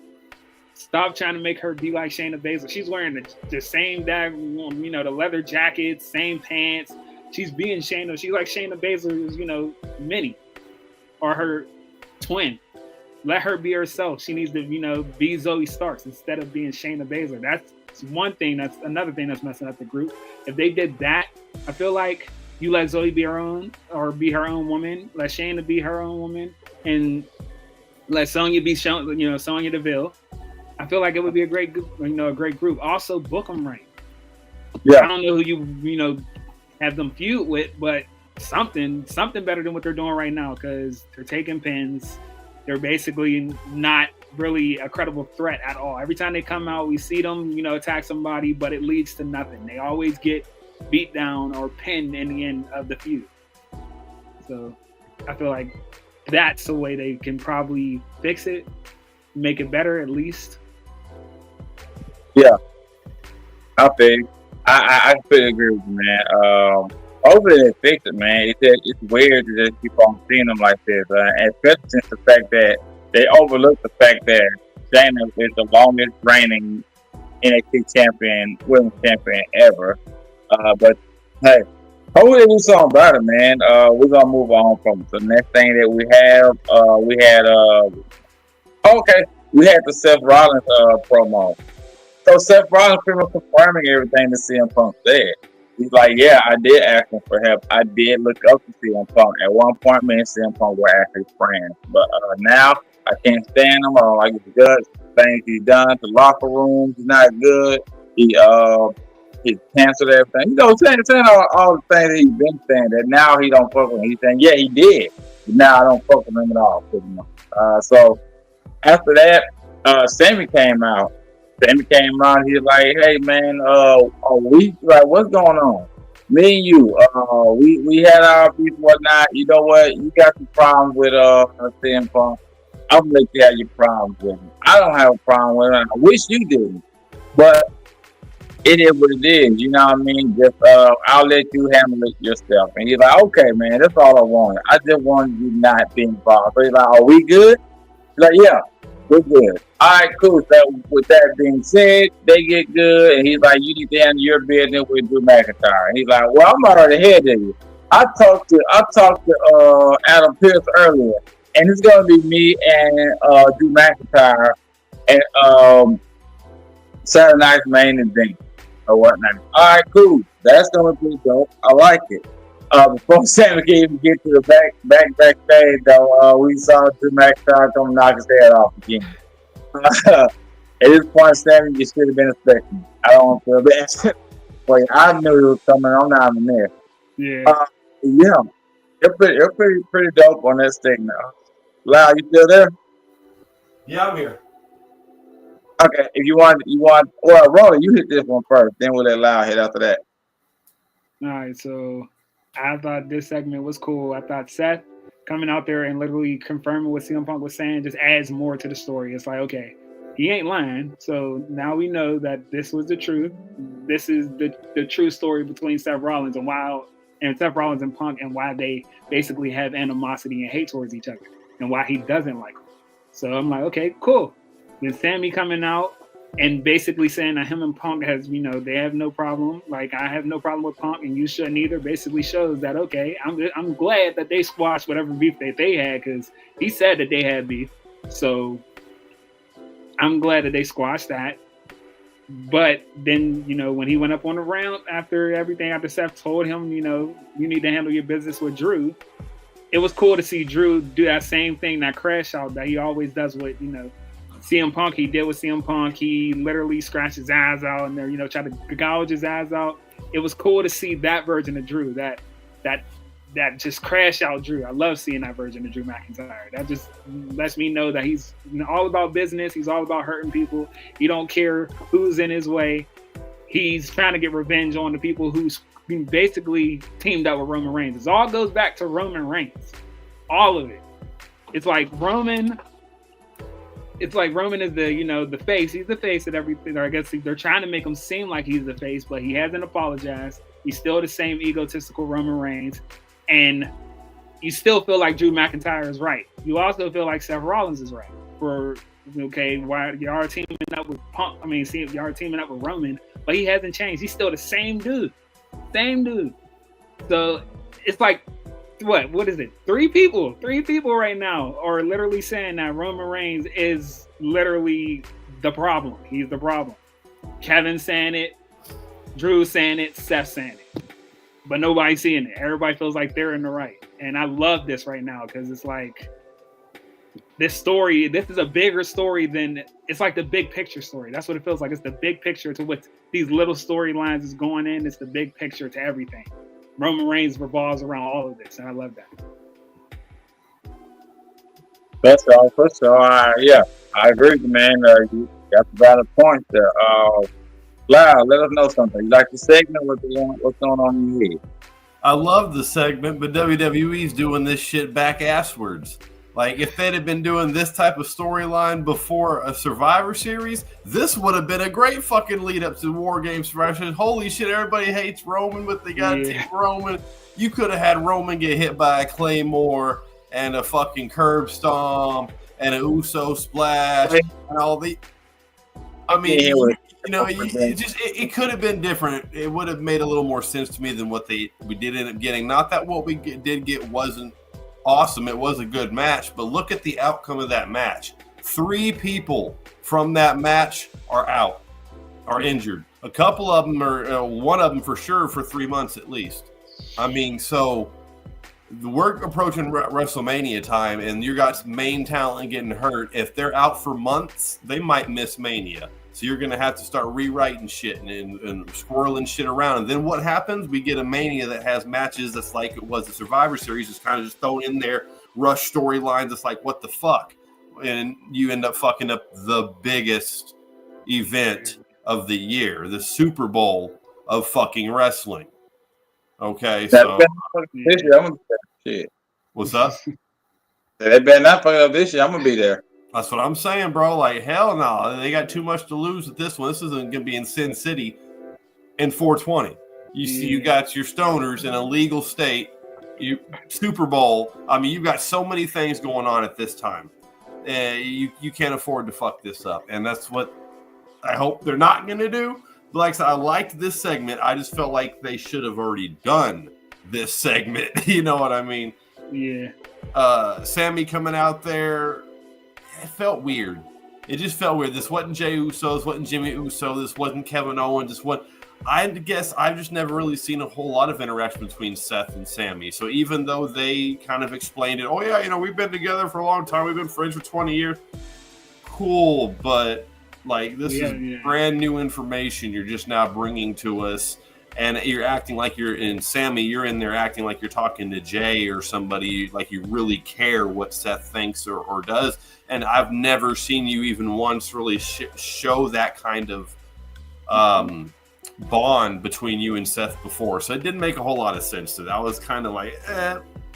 Stop trying to make her be like Shayna Baszler. She's wearing the same the leather jacket, same pants. She's being Shayna. She's like Shayna Baszler's, mini or her twin. Let her be herself. She needs to, be Zoe Starks instead of being Shayna Baszler. That's one thing. That's another thing that's messing up the group. If they did that, I feel like you let Zoe be her own or be her own woman. Let Shayna be her own woman, and let Sonya be Sonya Deville. I feel like it would be a great group. Also, book them right. Yeah. I don't know who you have them feud with, but something better than what they're doing right now, because they're taking pins. They're basically not really a credible threat at all. Every time they come out, we see them, attack somebody, but it leads to nothing. They always get beat down or pinned in the end of the feud. So I feel like that's the way they can probably fix it, make it better at least. Yeah, I think I completely agree with you, man. Hopefully they fix it, man. It's weird to just keep on seeing them like this, and especially since the fact that they overlooked the fact that Shayna is the longest reigning NXT champion, women's champion ever. But hey, hopefully they do something about it, man. We're gonna move on from the next thing that we have. We had the Seth Rollins promo. So Seth Rollins pretty much confirming everything that CM Punk said. He's like, yeah, I did ask him for help. I did look up to CM Punk. At one point, me and CM Punk were actually friends. But now, I can't stand him. I don't like his guts. Things he's done to locker rooms, he's not good. He canceled everything. Saying all the things that he's been saying, that now he don't fuck with him. He's saying, yeah, he did. But now I don't fuck with him at all. So after that, Sammy came out. Sammy came out. He's like, "Hey man, what's going on? Me and you, we had our beef, whatnot. You know what? You got some problems with CM Punk. I'm gonna let you have your problems with him. I don't have a problem with him. I wish you didn't, but it is what it is. You know what I mean? Just I'll let you handle it yourself." And he's like, "Okay, man, that's all I wanted. I just wanted you not be involved." So he's like, "Are we good?" He's like, "Yeah, we're good." All right, cool. So with that being said, they get good, and he's like, "You need to handle your business with Drew McIntyre." And he's like, "Well, I'm already ahead of you. I talked to Adam Pearce earlier, and it's gonna be me and Drew McIntyre and Saturday Night's main event or whatnot." All right, cool. That's gonna be dope. I like it. Before Sammy can even get to the backstage, though, we saw Drew McIntyre come knock his head off again. At this point, Sammy, you should have been expecting. I don't feel bad. Wait, I knew it was coming. I'm not even there. Yeah. Yeah, they're pretty dope on this thing now. Lau, you still there? Yeah, I'm here. Okay, if you want, well, Rolly, you hit this one first, then we'll let Lau hit after that. All right, so I thought this segment was cool. I thought Seth coming out there and literally confirming what CM Punk was saying just adds more to the story. It's like, okay, he ain't lying. So now we know that this was the truth. This is the true story between Seth Rollins and Seth Rollins and Punk, and why they basically have animosity and hate towards each other, and why he doesn't like them. So I'm like, okay, cool. Then Sammy coming out and basically saying that him and Punk has, they have no problem. Like, I have no problem with Punk, and you shouldn't either. Basically shows that, okay, I'm glad that they squashed whatever beef that they had, because he said that they had beef. So I'm glad that they squashed that. But then, when he went up on the ramp after Seth told him, you need to handle your business with Drew, it was cool to see Drew do that same thing, that crash out that he always does with, CM Punk. He did with CM Punk. He literally scratched his eyes out and there, tried to gouge his eyes out. It was cool to see that version of Drew, that just crash out Drew. I love seeing that version of Drew McIntyre. That just lets me know that he's all about business. He's all about hurting people. He don't care who's in his way. He's trying to get revenge on the people who's basically teamed up with Roman Reigns. It all goes back to Roman Reigns. All of it. It's like Roman is the face. He's the face of everything. Or I guess they're trying to make him seem like he's the face, but he hasn't apologized. He's still the same egotistical Roman Reigns. And you still feel like Drew McIntyre is right. You also feel like Seth Rollins is right. Why y'all are teaming up with Punk? Y'all are teaming up with Roman, but he hasn't changed. He's still the same dude. Same dude. So it's like, what is it? Three people right now are literally saying that Roman Reigns is literally the problem. He's the problem. Kevin saying it, Drew saying it, Seth saying it. But nobody's seeing it. Everybody feels like they're in the right. And I love this right now, because it's like this is a bigger story than, it's like the big picture story. That's what it feels like. It's the big picture to what these little storylines is going in. It's the big picture to everything. Roman Reigns revolves around all of this, and I love that. That's all. Yeah, I agree with you, man. You got the valid point there. Lau, let us know something. You like the segment? What's going on in your head? I love the segment, but WWE's doing this shit back asswards. Like, if they'd have been doing this type of storyline before a Survivor Series, this would have been a great fucking lead up to War Games Survivor Series. Holy shit, everybody hates Roman, but they got to take Roman. You could have had Roman get hit by a Claymore and a fucking curb stomp and an Uso splash and all the. It could have been different. It would have made a little more sense to me than what we did end up getting. Not that what we did get wasn't awesome. It was a good match, but look at the outcome of that match. 3 people from that match are injured. A couple of them are, one of them for sure for 3 months at least. So we're approaching WrestleMania time, and you got main talent getting hurt. If they're out for months, they might miss Mania. So you're going to have to start rewriting shit and squirreling shit around. And then what happens? We get a Mania that has matches that's like it was a Survivor Series. It's kind of just thrown in there, rush storylines. It's like, what the fuck? And you end up fucking up the biggest event of the year, the Super Bowl of fucking wrestling. Okay, so. What's up? They better not fuck up this year. I'm going to be there. That's what I'm saying, bro. Like, hell no. They got too much to lose with this one. This isn't going to be in Sin City in 420. You see, you got your stoners in a legal state. Super Bowl. You've got so many things going on at this time. You can't afford to fuck this up. And that's what I hope they're not going to do. But like I said, I liked this segment. I just felt like they should have already done this segment. You know what I mean? Yeah. Sammy coming out there. It felt weird. It just felt weird. This wasn't Jey Uso. This wasn't Jimmy Uso. This wasn't Kevin Owens. I guess I've just never really seen a whole lot of interaction between Seth and Sammy. So even though they kind of explained it, oh yeah, we've been together for a long time. We've been friends for 20 years. Cool, but like this is brand new information you're just now bringing to us. and you're acting like you're in Sammy, you're in there acting like you're talking to Jay or somebody, like you really care what Seth thinks or does. And I've never seen you even once really show that kind of bond between you and Seth before. So it didn't make a whole lot of sense to that. I was kind of like,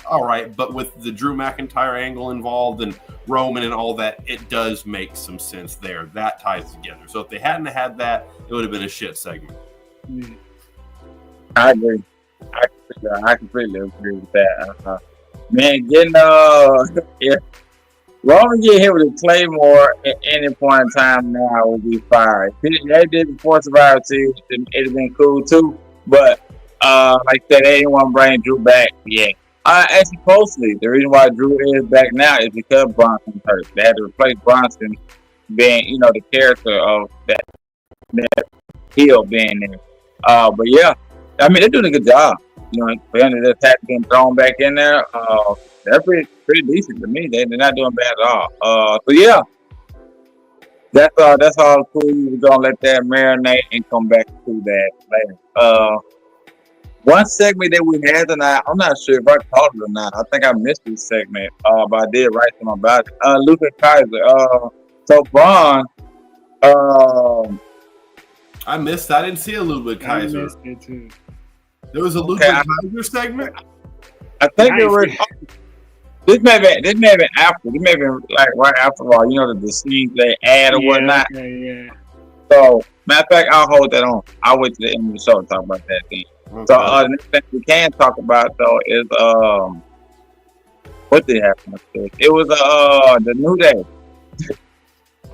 all right. But with the Drew McIntyre angle involved and Roman and all that, it does make some sense there. That ties together. So if they hadn't had that, it would have been a shit segment. I agree. I completely agree with that. Man, getting if Roman get hit with a Claymore at any point in time now would be fire. If they did before Survivor Series, it'd have been cool too. But like I said, they didn't want to bring Drew back yet. Actually, closely, the reason why Drew is back now is because Bronson's hurt. They had to replace Bronson being, the character of that heel being there. But yeah, I mean, they're doing a good job. For them to just have to get thrown back in there, they're pretty decent to me. They're not doing bad at all. So yeah, that's all cool. We're gonna let that marinate and come back to that later. One segment that we had tonight, I'm not sure if I caught it or not. I think I missed this segment, but I did write something about it. Ludwig Kaiser. So Braun, I missed. I didn't see a Ludwig Kaiser. I missed it too. There was a Ludwig Kaiser segment. I think they were. This may have been after. This may have been like right after all. The scenes they add or whatnot. Okay, yeah. So matter of fact, I'll hold that on. I'll wait to the end of the show to talk about that thing. Okay. So the next thing we can talk about though is what did happen? It was the New Day.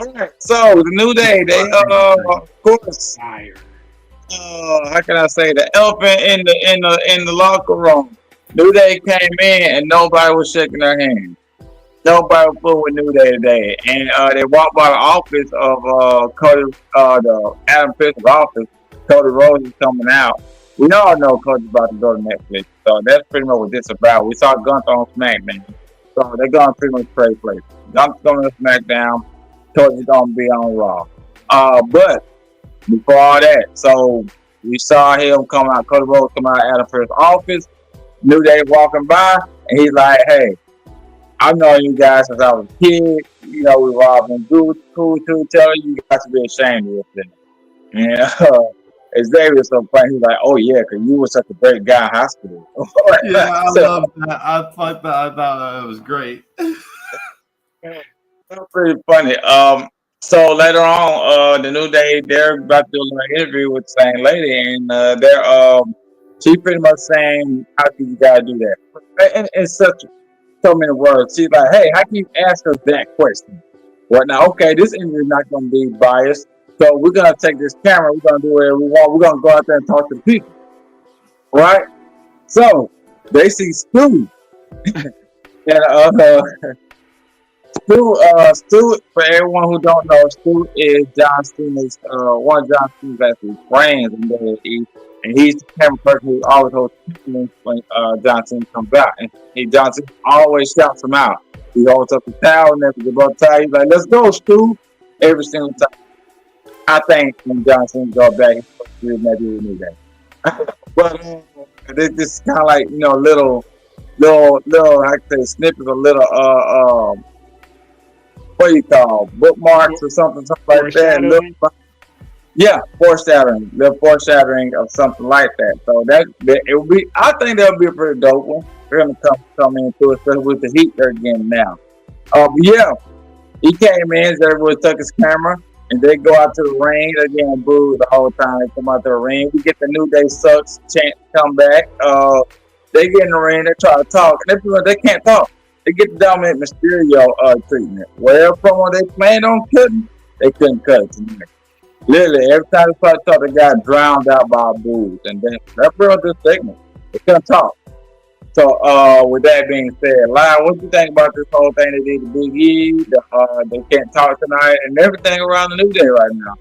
Alright, so the New Day, they of course, how can I say, the elephant in the locker room. New Day came in and nobody was shaking their hand. Nobody was fooling with New Day today, and they walked by the office of Cody, the Adam Pearce's office. Cody Rhodes is coming out. We all know Cody's about to go to Netflix, so that's pretty much what this is about. We saw Gunther on SmackDown, so they're gonna pretty much trade places. Gunther's going to SmackDown. Cody's gonna be on Raw. But before all that, so we saw him come out, Cody Rhodes come out of Adam Pearce's office. New Day walking by, and he's like, "Hey, I've known you guys since I was a kid. We've all been cool to tell you guys to be ashamed of this." And Xavier so funny. He's like, "Oh yeah, because you were such a great guy in high school." Yeah, I love that. I thought that was great. That's pretty funny. So later on, the New Day, they're about to do an interview with the same lady, and she's pretty much saying, "How can you guys do that?" And it's so many words. She's like, "Hey, how can you ask us that question?" Well, now, okay, this interview is not going to be biased, so we're going to take this camera, we're going to do whatever we want, we're going to go out there and talk to people, right? So they see Stu, and Stu, for everyone who don't know, Stu is John Cena's one of John Cena's actually friends, and he's the camera person who always holds when John Cena comes out, and John Cena always shouts him out. He holds up the towel and everything about the towel. He's like, "Let's go, Stu!" Every single time. I think when John Cena goes back, maybe we need that. But this is kind of like little, I can say snippets of little what do you call bookmarks or something like that. Yeah, foreshadowing. The foreshadowing of something like that. So that it will be. I think that'll be a pretty dope one. They're gonna come into it, especially with the heat they're getting now. But yeah, he came in. Everyone took his camera, and they go out to the ring. They're getting booed the whole time. They come out to the ring. We get the New Day sucks chant come back. They get in the ring. They try to talk, and they can't talk. They get the Dominic Mysterio treatment. Where from they planned on cutting, they couldn't cut it tonight. Literally, every time they tried to talk, they got drowned out by boos. And then that's pretty much this segment. They couldn't talk. So, with that being said, Lyle, what do you think about this whole thing they did to Big E? They can't talk tonight and everything around the New Day right now.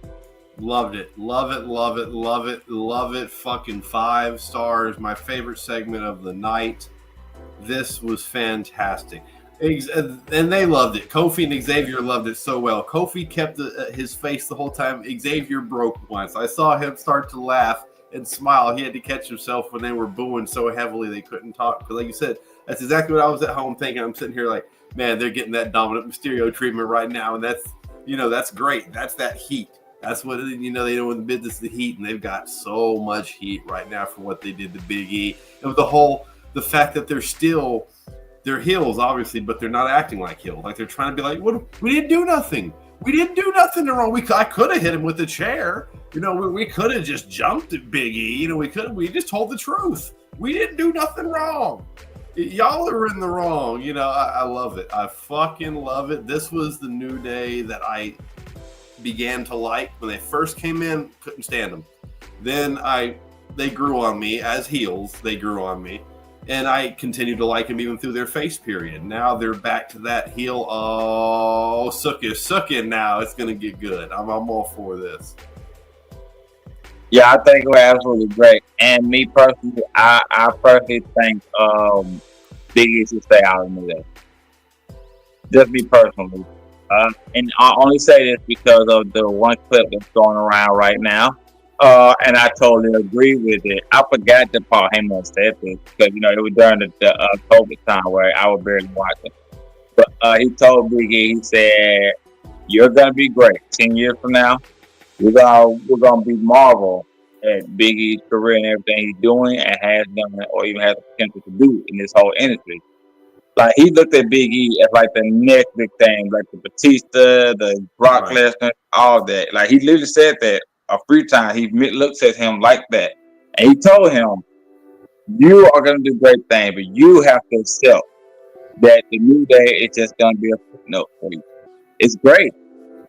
Loved it. Love it, love it, love it, love it. Fucking 5 stars. My favorite segment of the night. This was fantastic. And they loved it. Kofi and Xavier loved it so well. Kofi kept his face the whole time. Xavier broke once. I saw him start to laugh, and smile. He had to catch himself when they were booing so heavily they couldn't talk. Because like you said, that's exactly what I was at home thinking. I'm sitting here like, man, they're getting that Dominic Mysterio treatment right now, and that's great. That's that heat. That's what they know in the business of the heat, and they've got so much heat right now for what they did to Big E, and with the fact that they're heels, obviously, but they're not acting like heels. Like they're trying to be like, "What? We didn't do nothing. We didn't do nothing wrong. I could have hit him with a chair. We could have just jumped at Big E. We just told the truth. We didn't do nothing wrong. Y'all are in the wrong. I love it. I fucking love it. This was the New Day that I began to like when they first came in. Couldn't stand them. Then they grew on me as heels. They grew on me. And I continue to like him even through their face period. Now they're back to that heel. Oh, suck it now. It's going to get good. I'm all for this. Yeah, I think it was absolutely great. And me personally, I personally think Big E should stay out of the day. Just me personally. And I only say this because of the one clip that's going around right now. And I totally agree with it. I forgot that Paul Heyman said this because, it was during the COVID time where I was barely watching. But he told Big E, he said, "You're going to be great. 10 years from now, we're gonna be marvel at Big E's career and everything he's doing and has done or even has the potential to do in this whole industry." Like, he looked at Big E as like the next big thing, like the Batista, the Brock Lesnar, all that. Like, he literally said that a few times. He looks at him like that. And he told him, "You are going to do great things, but you have to accept that the New Day is just going to be a footnote for you. It's great,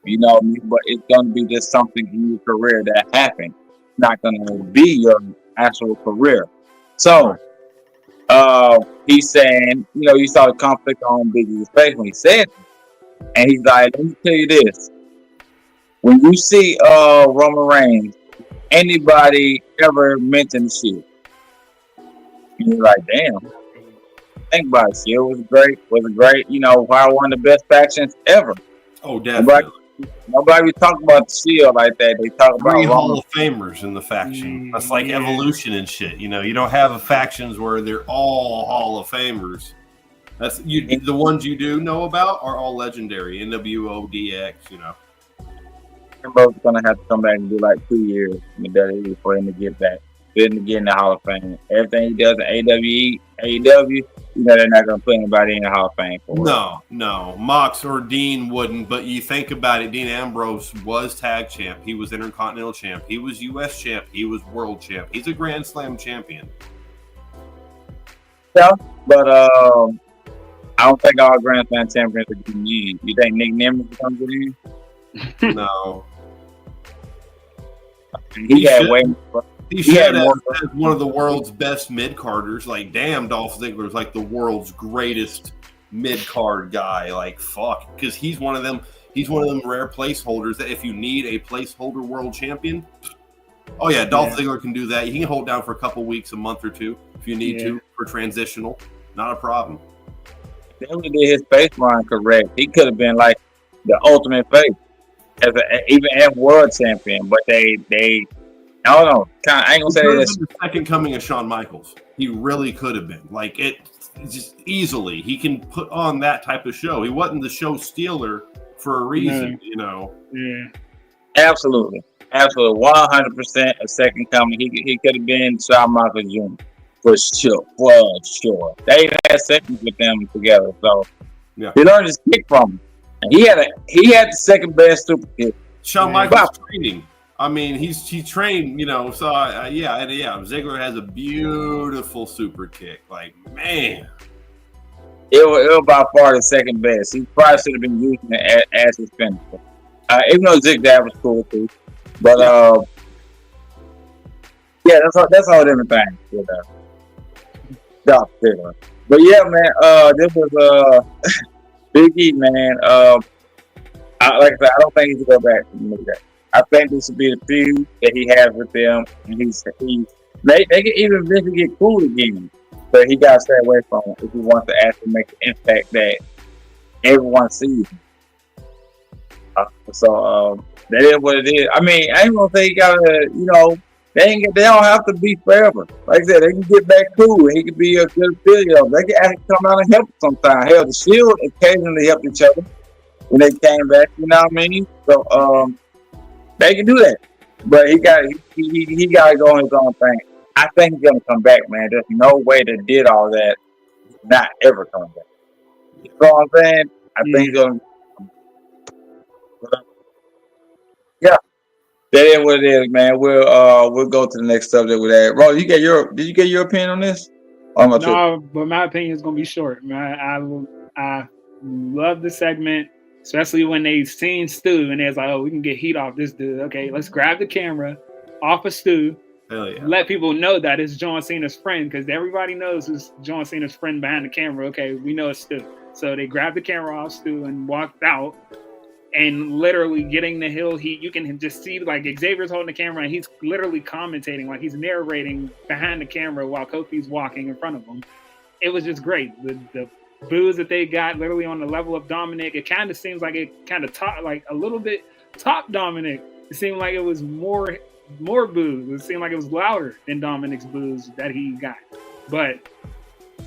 but it's going to be just something in your career that happened. It's not going to be your actual career." So, he's saying, you saw the conflict on Big E's face when he said it. And he's like, "Let me tell you this. When you see Roman Reigns, anybody ever mention the Shield?" You're like, damn. Think about it. Shield was great. Probably one of the best factions ever. Oh, definitely. Nobody talk about the Shield like that. They talk about 3 Hall of Famers in the faction. That's like Evolution and shit. You don't have factions where they're all Hall of Famers. That's the ones you do know about are all legendary. NWO, DX, Kimbo's gonna have to come back and do like 2 years in the WWE for him to get back. For him to get in the Hall of Fame. Everything he does in AEW, they're not gonna put anybody in the Hall of Fame for it. No. Mox or Dean wouldn't, but you think about it, Dean Ambrose was tag champ, he was Intercontinental champ, he was US champ, he was world champ. He's a Grand Slam champion. Yeah, but I don't think all Grand Slam champions are getting in. You think Nick Nemeth comes in? No. He had way more. He should have as one of the world's best mid-carders. Like, damn, Dolph Ziggler's like the world's greatest mid-card guy. Like, fuck. Because he's one of them rare placeholders that if you need a placeholder world champion, oh yeah, Dolph Ziggler can do that. He can hold down for a couple weeks, a month or two if you need to for transitional. Not a problem. If he did his face run correct, he could have been like the ultimate face. Even as world champion, but they I don't know. I ain't gonna say this. The second coming of Shawn Michaels. He really could have been. Like, it just easily. He can put on that type of show. He wasn't the show stealer for a reason, Yeah. Absolutely. 100% a second coming. He could have been Shawn Michaels Jr. For sure. They had seconds with them together, so he learned his kick from him. And he had the second best super kick. Shawn Michaels training. I mean, he's trained, So Ziggler has a beautiful super kick. Like, man, it was by far the second best. He probably should have been using it as his finisher. Even though Zigzag was cool too, but that's all different things with Dolph Ziggler. But yeah, man, this was Big E, man. Like I said, I don't think he should go back to the New Day. I think this should be the feud that he has with them, and they can even eventually get cool again. But he got to stay away from it if he wants to actually make the impact that everyone sees. So that is what it is. I mean, I ain't gonna say he gotta, They don't have to be forever. Like I said, they can get back cool. He can be a good affiliate. They can actually come out and help sometimes. Hell, the Shield occasionally helped each other when they came back. You know what I mean? So they can do that. But he got to go on his own thing. I think he's gonna come back, man. There's no way that did all that not ever coming back. You know what I'm saying? I think he's gonna. Yeah, that is what it is, man. We'll go to the next subject with that. Ro, did you get your opinion on this? No, but my opinion is gonna be short. I love the segment, especially when they seen Stu and they was like, "Oh, we can get heat off this dude." Okay, let's grab the camera off of Stu. Hell yeah. Let people know that it's John Cena's friend, because everybody knows who's John Cena's friend behind the camera. Okay, we know it's Stu. So they grabbed the camera off Stu and walked out, and literally getting the heel heat. You can just see like Xavier's holding the camera and he's literally commentating, like he's narrating behind the camera while Kofi's walking in front of him. It was just great. The boos that they got literally on the level of Dominic. It kind of seems like it kind of top, like a little bit top Dominic. It seemed like it was more boos. It seemed like it was louder than Dominic's boos that he got. But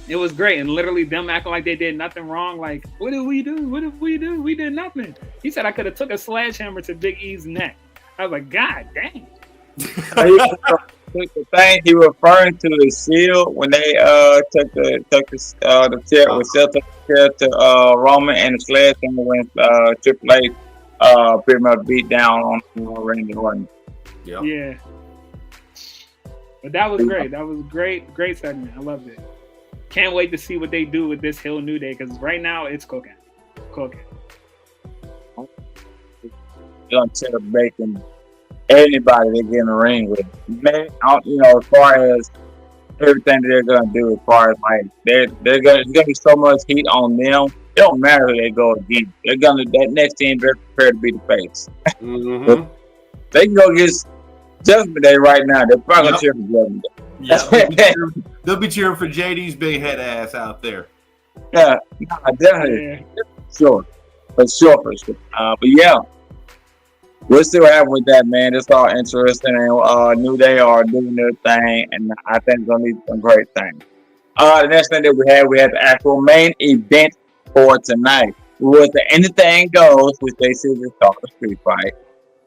it was great. And literally them acting like they did nothing wrong. Like, what did we do? What did we do? We did nothing. He said I could have took a sledgehammer to Big E's neck. I was like, God dang. The thing he referring to is Shield when they took the chair with Celtic chair to Roman, and the sledgehammer when Triple H pretty much beat down on Randy Orton. Yep. Yeah. But that was great. That was great segment. I loved it. Can't wait to see what they do with this Hill New Day, because right now it's cooking. Gonna celebrate anybody they get in the ring with. Man, as far as everything that they're gonna do, as far as like there's gonna be so much heat on them. It don't matter who they go against. That next team they're prepared to be the face. Mm-hmm. They can go against Judgment Day right now. They're probably gonna cheer for Judgment Day. Yeah, they'll be cheering for JD's big head ass out there. Yeah, definitely. Yeah. Sure. For sure. But yeah, we'll see what happens with that, man. It's all interesting. And New Day are doing their thing, and I think it's gonna be some great things. The next thing that we had the actual main event for tonight. Was the Anything Goes, which they said is called a street fight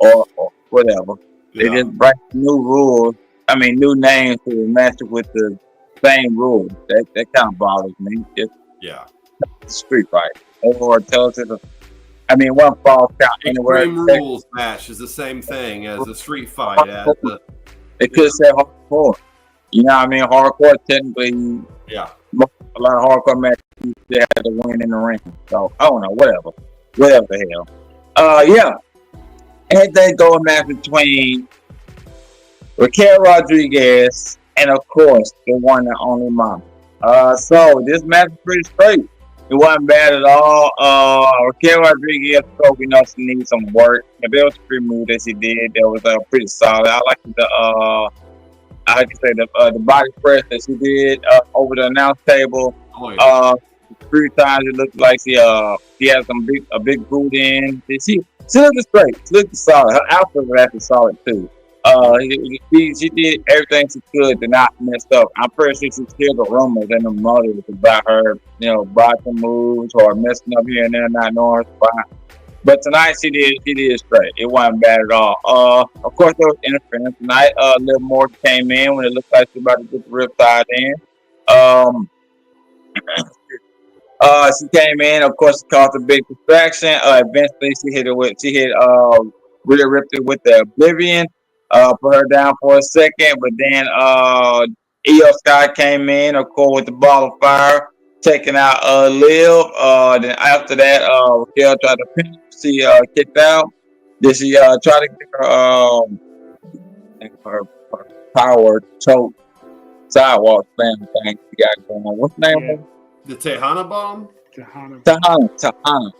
or whatever. Yeah. They just bring new rules. New names to match up with the same rules. That kind of bothers me. It's a street fight. Or tell us one false count anywhere. Extreme Rules match is the same thing as a street fight. They could say hardcore. You know what I mean? Hardcore technically. Yeah. A lot of hardcore matches they had to win in the ring. So I don't know. Whatever the hell. Yeah. Anything going match between Raquel Rodriguez and of course the one and only Mama. So this match is pretty straight. It wasn't bad at all. Raquel Rodriguez, we know she needs some work. But there was a pretty move that she did that was pretty solid. I like the body press that she did over the announce table. Oh, yeah. 3 times it looked like she had a big boot in. She looked straight. She looked solid. Her outfit was actually solid too. She did everything she could to not mess up. I'm pretty sure she killed the rumors and the motives about her, botching moves or messing up here and there, not knowing her spot. But tonight she did straight. It wasn't bad at all. Of course there was interference tonight. Liv Morgan came in when it looked like she was about to get the riptide in. She came in, of course, she caused a big distraction. Eventually she hit Rhea Ripley with the Oblivion. Put her down for a second, but then Io Sky came in, of course, with the ball of fire, taking out Liv. Then after that, Raquel tried to pin her. She kicked out. Then she tried to get her power choke sidewalk slam thing she got going on. What's the name of it? The Tejana Bomb? Tejana.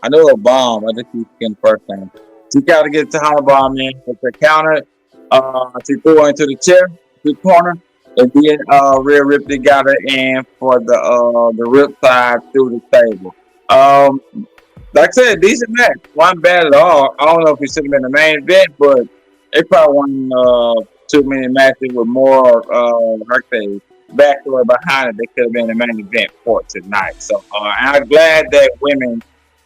I know a bomb. I just keep getting the first name. She got to get Tejana Bomb in with the counter. She threw her into the chair, the corner, and then Rhea Ripley got her in for the riptide through the table. Like I said, decent match. Wasn't bad at all. I don't know if it should have been the main event, but it probably wasn't too many matches with more backstory behind it. They could have been the main event for tonight. So I'm glad that women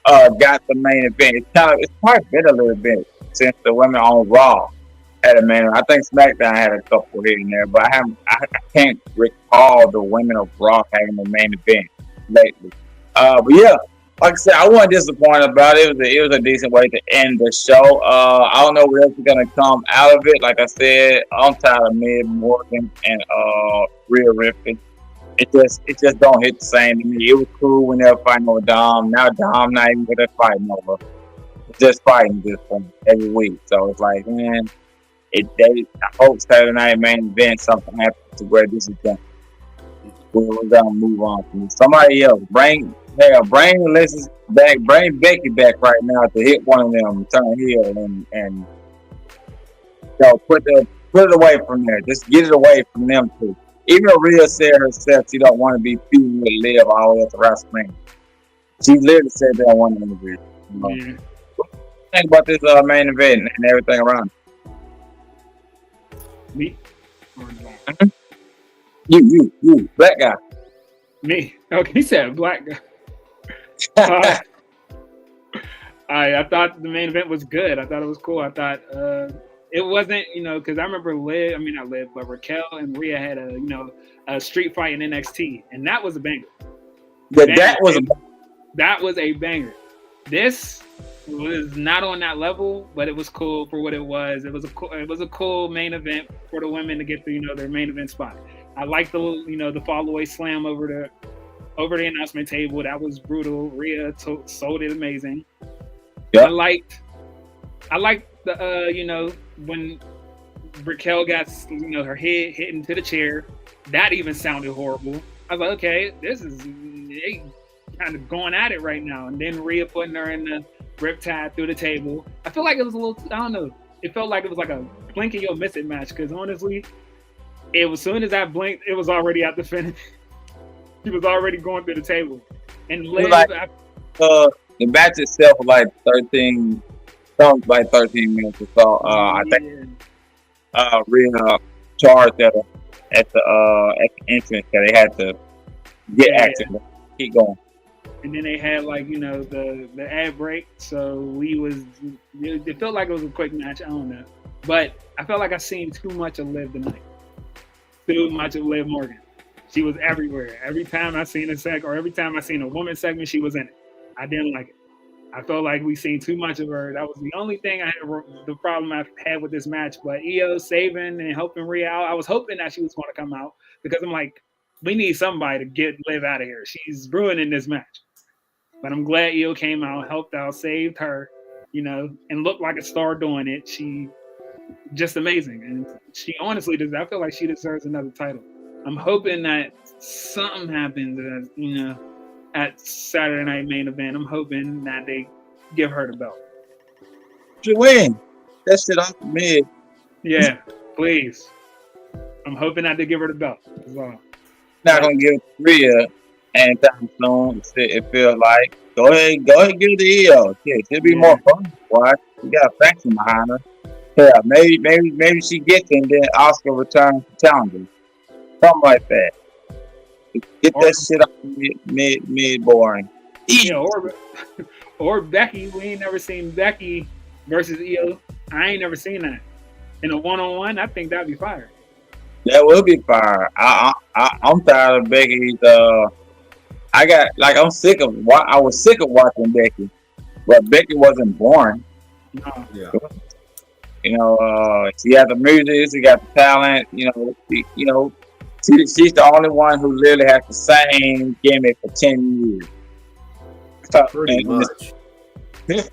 got the main event. It's probably been a little bit since the women on Raw had a main event. I think SmackDown had a couple here and there, but I can't recall the women of Raw having the main event lately. But yeah, like I said, I wasn't disappointed about it. It was a decent way to end the show. I don't know what else is gonna come out of it. Like I said, I'm tired of Mid Morgan and Rhea Ripley. It just don't hit the same to me. It was cool when they were fighting over Dom. Now Dom not even gonna fighting over. It's just fighting at this point every week. So it's like, man, I hope Saturday night main event something happens to where this is done. We're gonna move on from this. Somebody else bring Alexis back, bring Becky back right now to hit one of them, turn heel, and put it away from there. Just get it away from them too. Even Rhea said herself she don't want to be feuding with Liv all the way up to WrestleMania. She literally said they don't want to interview. Yeah. Think about this main event and everything around it. Me? You, black guy. Me? Okay, he said black guy. I thought the main event was good. I thought it was cool. I thought it wasn't, because I remember but Raquel and Rhea had a street fight in NXT, and that was a banger. That was a banger. This was not on that level, but it was cool for what it was. It was a cool main event for the women to get their main event spot. I like the fall away slam over the announcement table. That was brutal. Rhea sold it amazing. Yep. I liked the when Raquel got her head hit into the chair. That even sounded horrible. I was like, okay, this is they kind of going at it right now. And then Rhea putting her in the riptide through the table. I feel like it was a little, I don't know. It felt like it was like a blink and you'll miss it match, because honestly, it was soon as I blinked, it was already at the finish. He was already going through the table. And Liv, the match itself was like 13 minutes or so. I think Rhea charged at the entrance that they had to get active. Keep going. And then they had the ad break, so it felt like it was a quick match. I don't know, but I felt like I seen too much of Liv tonight. Too much of Liv Morgan. She was everywhere. Every time I seen every time I seen a woman segment, she was in it. I didn't like it. I felt like we seen too much of her. That was the only thing the problem I had with this match. But Io saving and helping Rhea out, I was hoping that she was going to come out, because I'm like, we need somebody to get Liv out of here. She's ruining this match. But I'm glad Io came out, helped out, saved her, and looked like a star doing it. She just amazing. And she honestly does. I feel like she deserves another title. I'm hoping that something happens, at Saturday night main event. I'm hoping that they give her the belt. She win. That shit off the mid. Yeah, please. I'm hoping that they give her the belt. Not gonna give it to Rhea anytime soon. It feels like go ahead, give it to Io. Yeah, it'll be more fun to watch. You got a faction behind her. Yeah, maybe she gets it and then Oscar returns to challenger. Something like that. Get that shit off mid boring. Yeah, or Becky. We ain't never seen Becky versus Io. I ain't never seen that. In a one-on-one, I think that'd be fire. That would be fire. I'm tired of Becky. I'm sick of. I was sick of watching Becky, but Becky wasn't boring. No. Yeah. She had the music. She got the talent. She's the only one who literally has the same gimmick for 10 years. Pretty much. Yeah.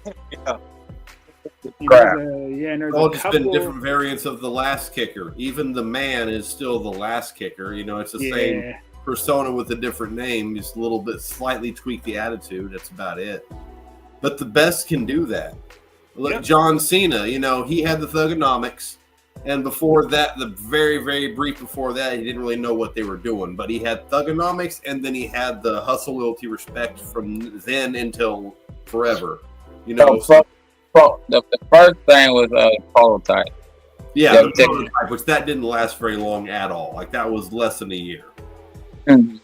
There's been different variants of the last kicker. Even the man is still the last kicker. It's the same persona with a different name. Just a little bit, slightly tweak the attitude. That's about it. But the best can do that. Look, John Cena, he had the Thugonomics. And before that, the very, very brief before that, he didn't really know what they were doing. But he had Thugonomics, and then he had the hustle, loyalty, respect from then until forever. The first thing was prototype. Yeah, the prototype, which that didn't last very long at all. Like that was less than a year. Mm-hmm.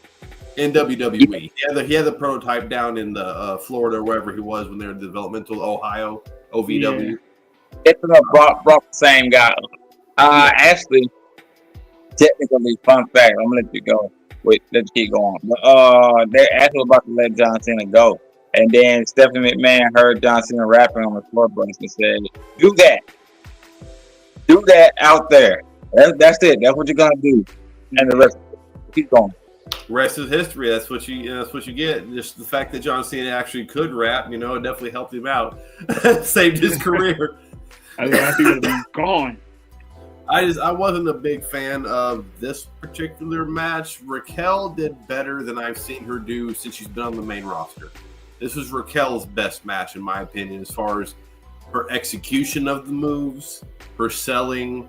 In WWE, he had the prototype down in the Florida or wherever he was when they were developmental Ohio OVW. It brought the same guy. Actually, technically, fun fact. I'm gonna let you go. Wait, let's keep going. But they're actually about to let John Cena go, and then Stephanie McMahon heard John Cena rapping on the floor bus and said, "Do that out there. That's it. That's what you're gonna do." And the rest, keep going. Rest is history. That's what you get. Just the fact that John Cena actually could rap, it definitely helped him out. Saved his career. I was happy to be gone. I wasn't a big fan of this particular match. Raquel did better than I've seen her do since she's been on the main roster. This was Raquel's best match, in my opinion, as far as her execution of the moves, her selling.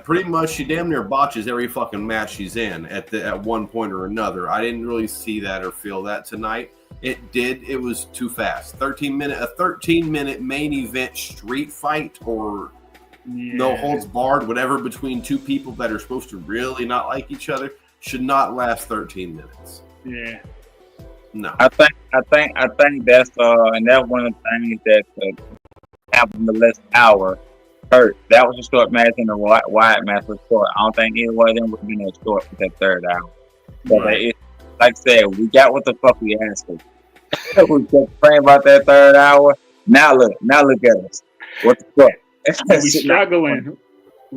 Pretty much, she damn near botches every fucking match she's in at one point or another. I didn't really see that or feel that tonight. It was too fast. A 13-minute main event street fight or no holds barred, whatever, between two people that are supposed to really not like each other should not last 13 minutes. Yeah. No. I think that's and that's one of the things that happened the last hour. Hurt. That was a short match, and the Wyatt match was short. I don't think either one of them would have been as short with that third hour. But like I said, we got what the fuck we asked for. We kept praying about that third hour. Now look at us. What the fuck? We struggling.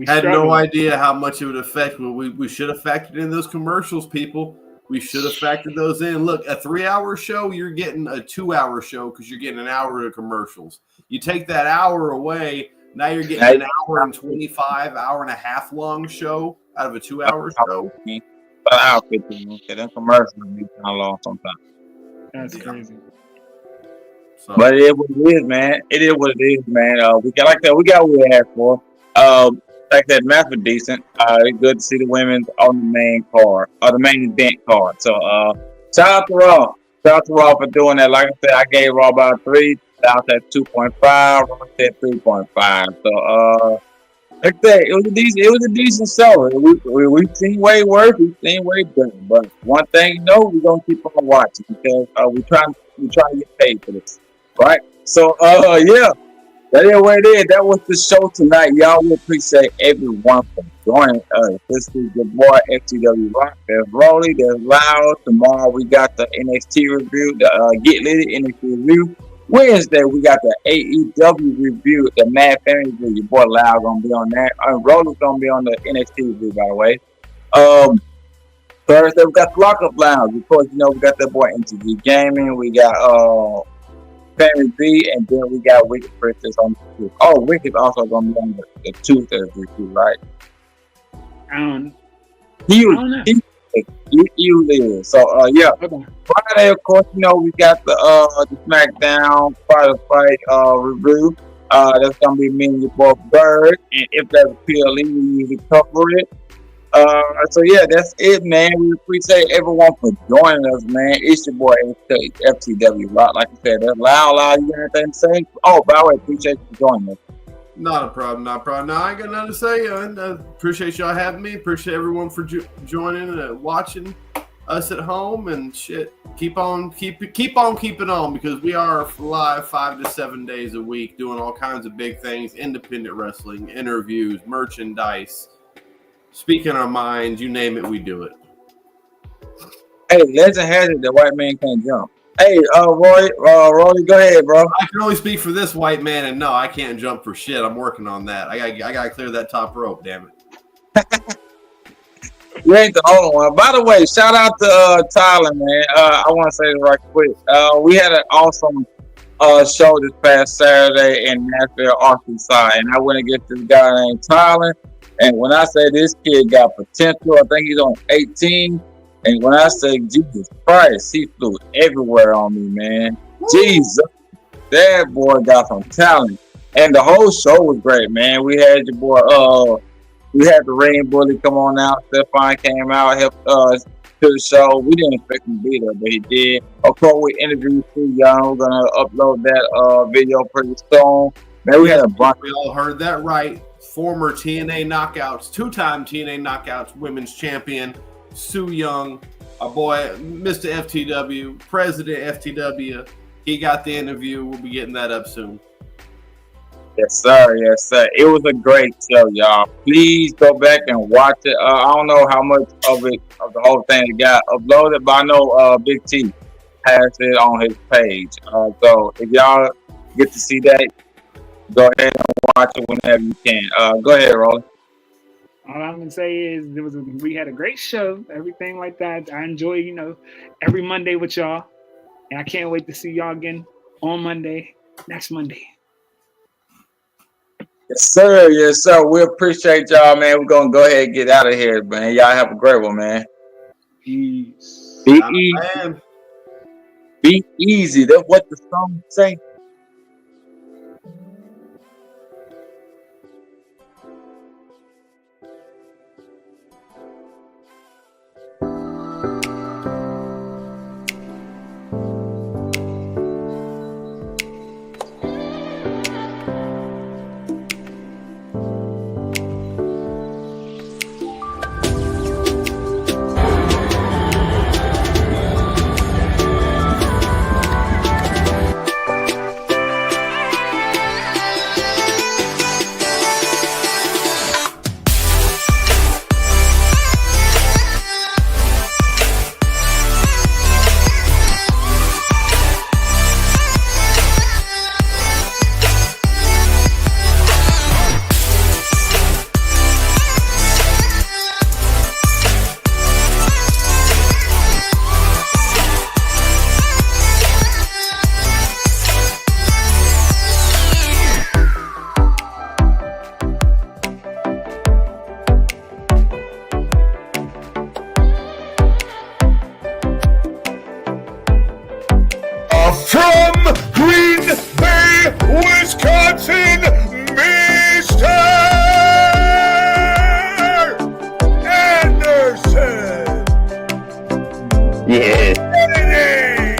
Had no idea how much it would affect. We should have factored in those commercials, people. We should have factored those in. Look, a 3-hour show, you're getting a 2-hour show because you're getting an hour of commercials. You take that hour away. Now you're getting an hour and 25, hour and a half long show out of a 2-hour show. Hour 15. Okay, that commercial be kind of long sometimes. That's crazy. So. But it is what it is, man. It is what it is, man. We got what we asked for. Like that match was decent. It's good to see the women on the main card, or the main event card. So shout out to Raw. Shout out to Raw for doing that. Like I said, I gave Raw about 3. Out at 2.5, Raw said 3.5. So like I said, it was a decent show. We've seen way worse, we've seen way better. But one thing we're gonna keep on watching because we trying to get paid for this. Right? So yeah. That is what it is. That was the show tonight. Y'all, we appreciate everyone for joining us. This is your boy FTW Rock. There's Rolly, there's Loud. Tomorrow we got the NXT review, the Get Litty NXT review. Wednesday we got the AEW review, the Mad Family review. Your boy Loud gonna be on that. Rolly's gonna be on the NXT review, by the way. Thursday we got the Lockup Lounge. Of course, we got that boy MTG Gaming. We got Family B, and then we got Wicked Princess on the review. Oh, Wicked also gonna be on the Tuesday review, right? I don't know. You live. So yeah. Okay. Friday, of course, we got the SmackDown Fight review. That's gonna be me and your boy Bird, and if there's a PLE, we usually cover it. So yeah, that's it, man. We appreciate everyone for joining us, man. It's your boy FTW Rock. Like I said, that's Loud. You got anything to say? Oh, by the way, appreciate you for joining us. Not a problem. No, I ain't got nothing to say. Appreciate y'all having me. Appreciate everyone for joining and watching us at home and shit. Keep on keeping on because we are live 5 to 7 days a week doing all kinds of big things: independent wrestling, interviews, merchandise, speaking our minds. You name it, we do it. Hey, legend has it the white man can't jump. Hey, Roy, go ahead, bro. I can only speak for this white man, and no, I can't jump for shit. I'm working on that. I gotta clear that top rope. Damn it. You ain't the only one. By the way, shout out to Tyler, man. I want to say this right quick. We had an awesome show this past Saturday in Nashville, Arkansas, and I went against this guy named Tyler. And when I say this kid got potential, I think he's on 18. And when I say Jesus Christ, he flew everywhere on me, man. Woo. Jesus, that boy got some talent. And the whole show was great, man. We had your boy, we had the Rain Bully come on out. Stefan came out, helped us to the show. We didn't expect him to be there, but he did. Of course, we interviewed Sue Young. We're going to upload that video pretty soon. Man, we had a bunch. We all heard that right. former TNA Knockouts, two-time TNA Knockouts women's champion, Su Yung, our boy, Mr. FTW, President FTW. He got the interview. We'll be getting that up soon. Yes, sir. Yes, sir. It was a great show, y'all. Please go back and watch it. I don't know how much of the whole thing got uploaded, but I know Big T has it on his page. So if y'all get to see that, go ahead and watch it whenever you can. Go ahead, Roland. All I'm gonna say is we had a great show, everything like that. I enjoy, every Monday with y'all, and I can't wait to see y'all again on Monday, next Monday. Yes, sir. Yes, sir. We appreciate y'all, man. We're gonna go ahead and get out of here, man. Y'all have a great one, man. Peace. Be easy. Be easy. That's what the song say. From Green Bay, Wisconsin, Mr. Anderson. Yeah. Kennedy.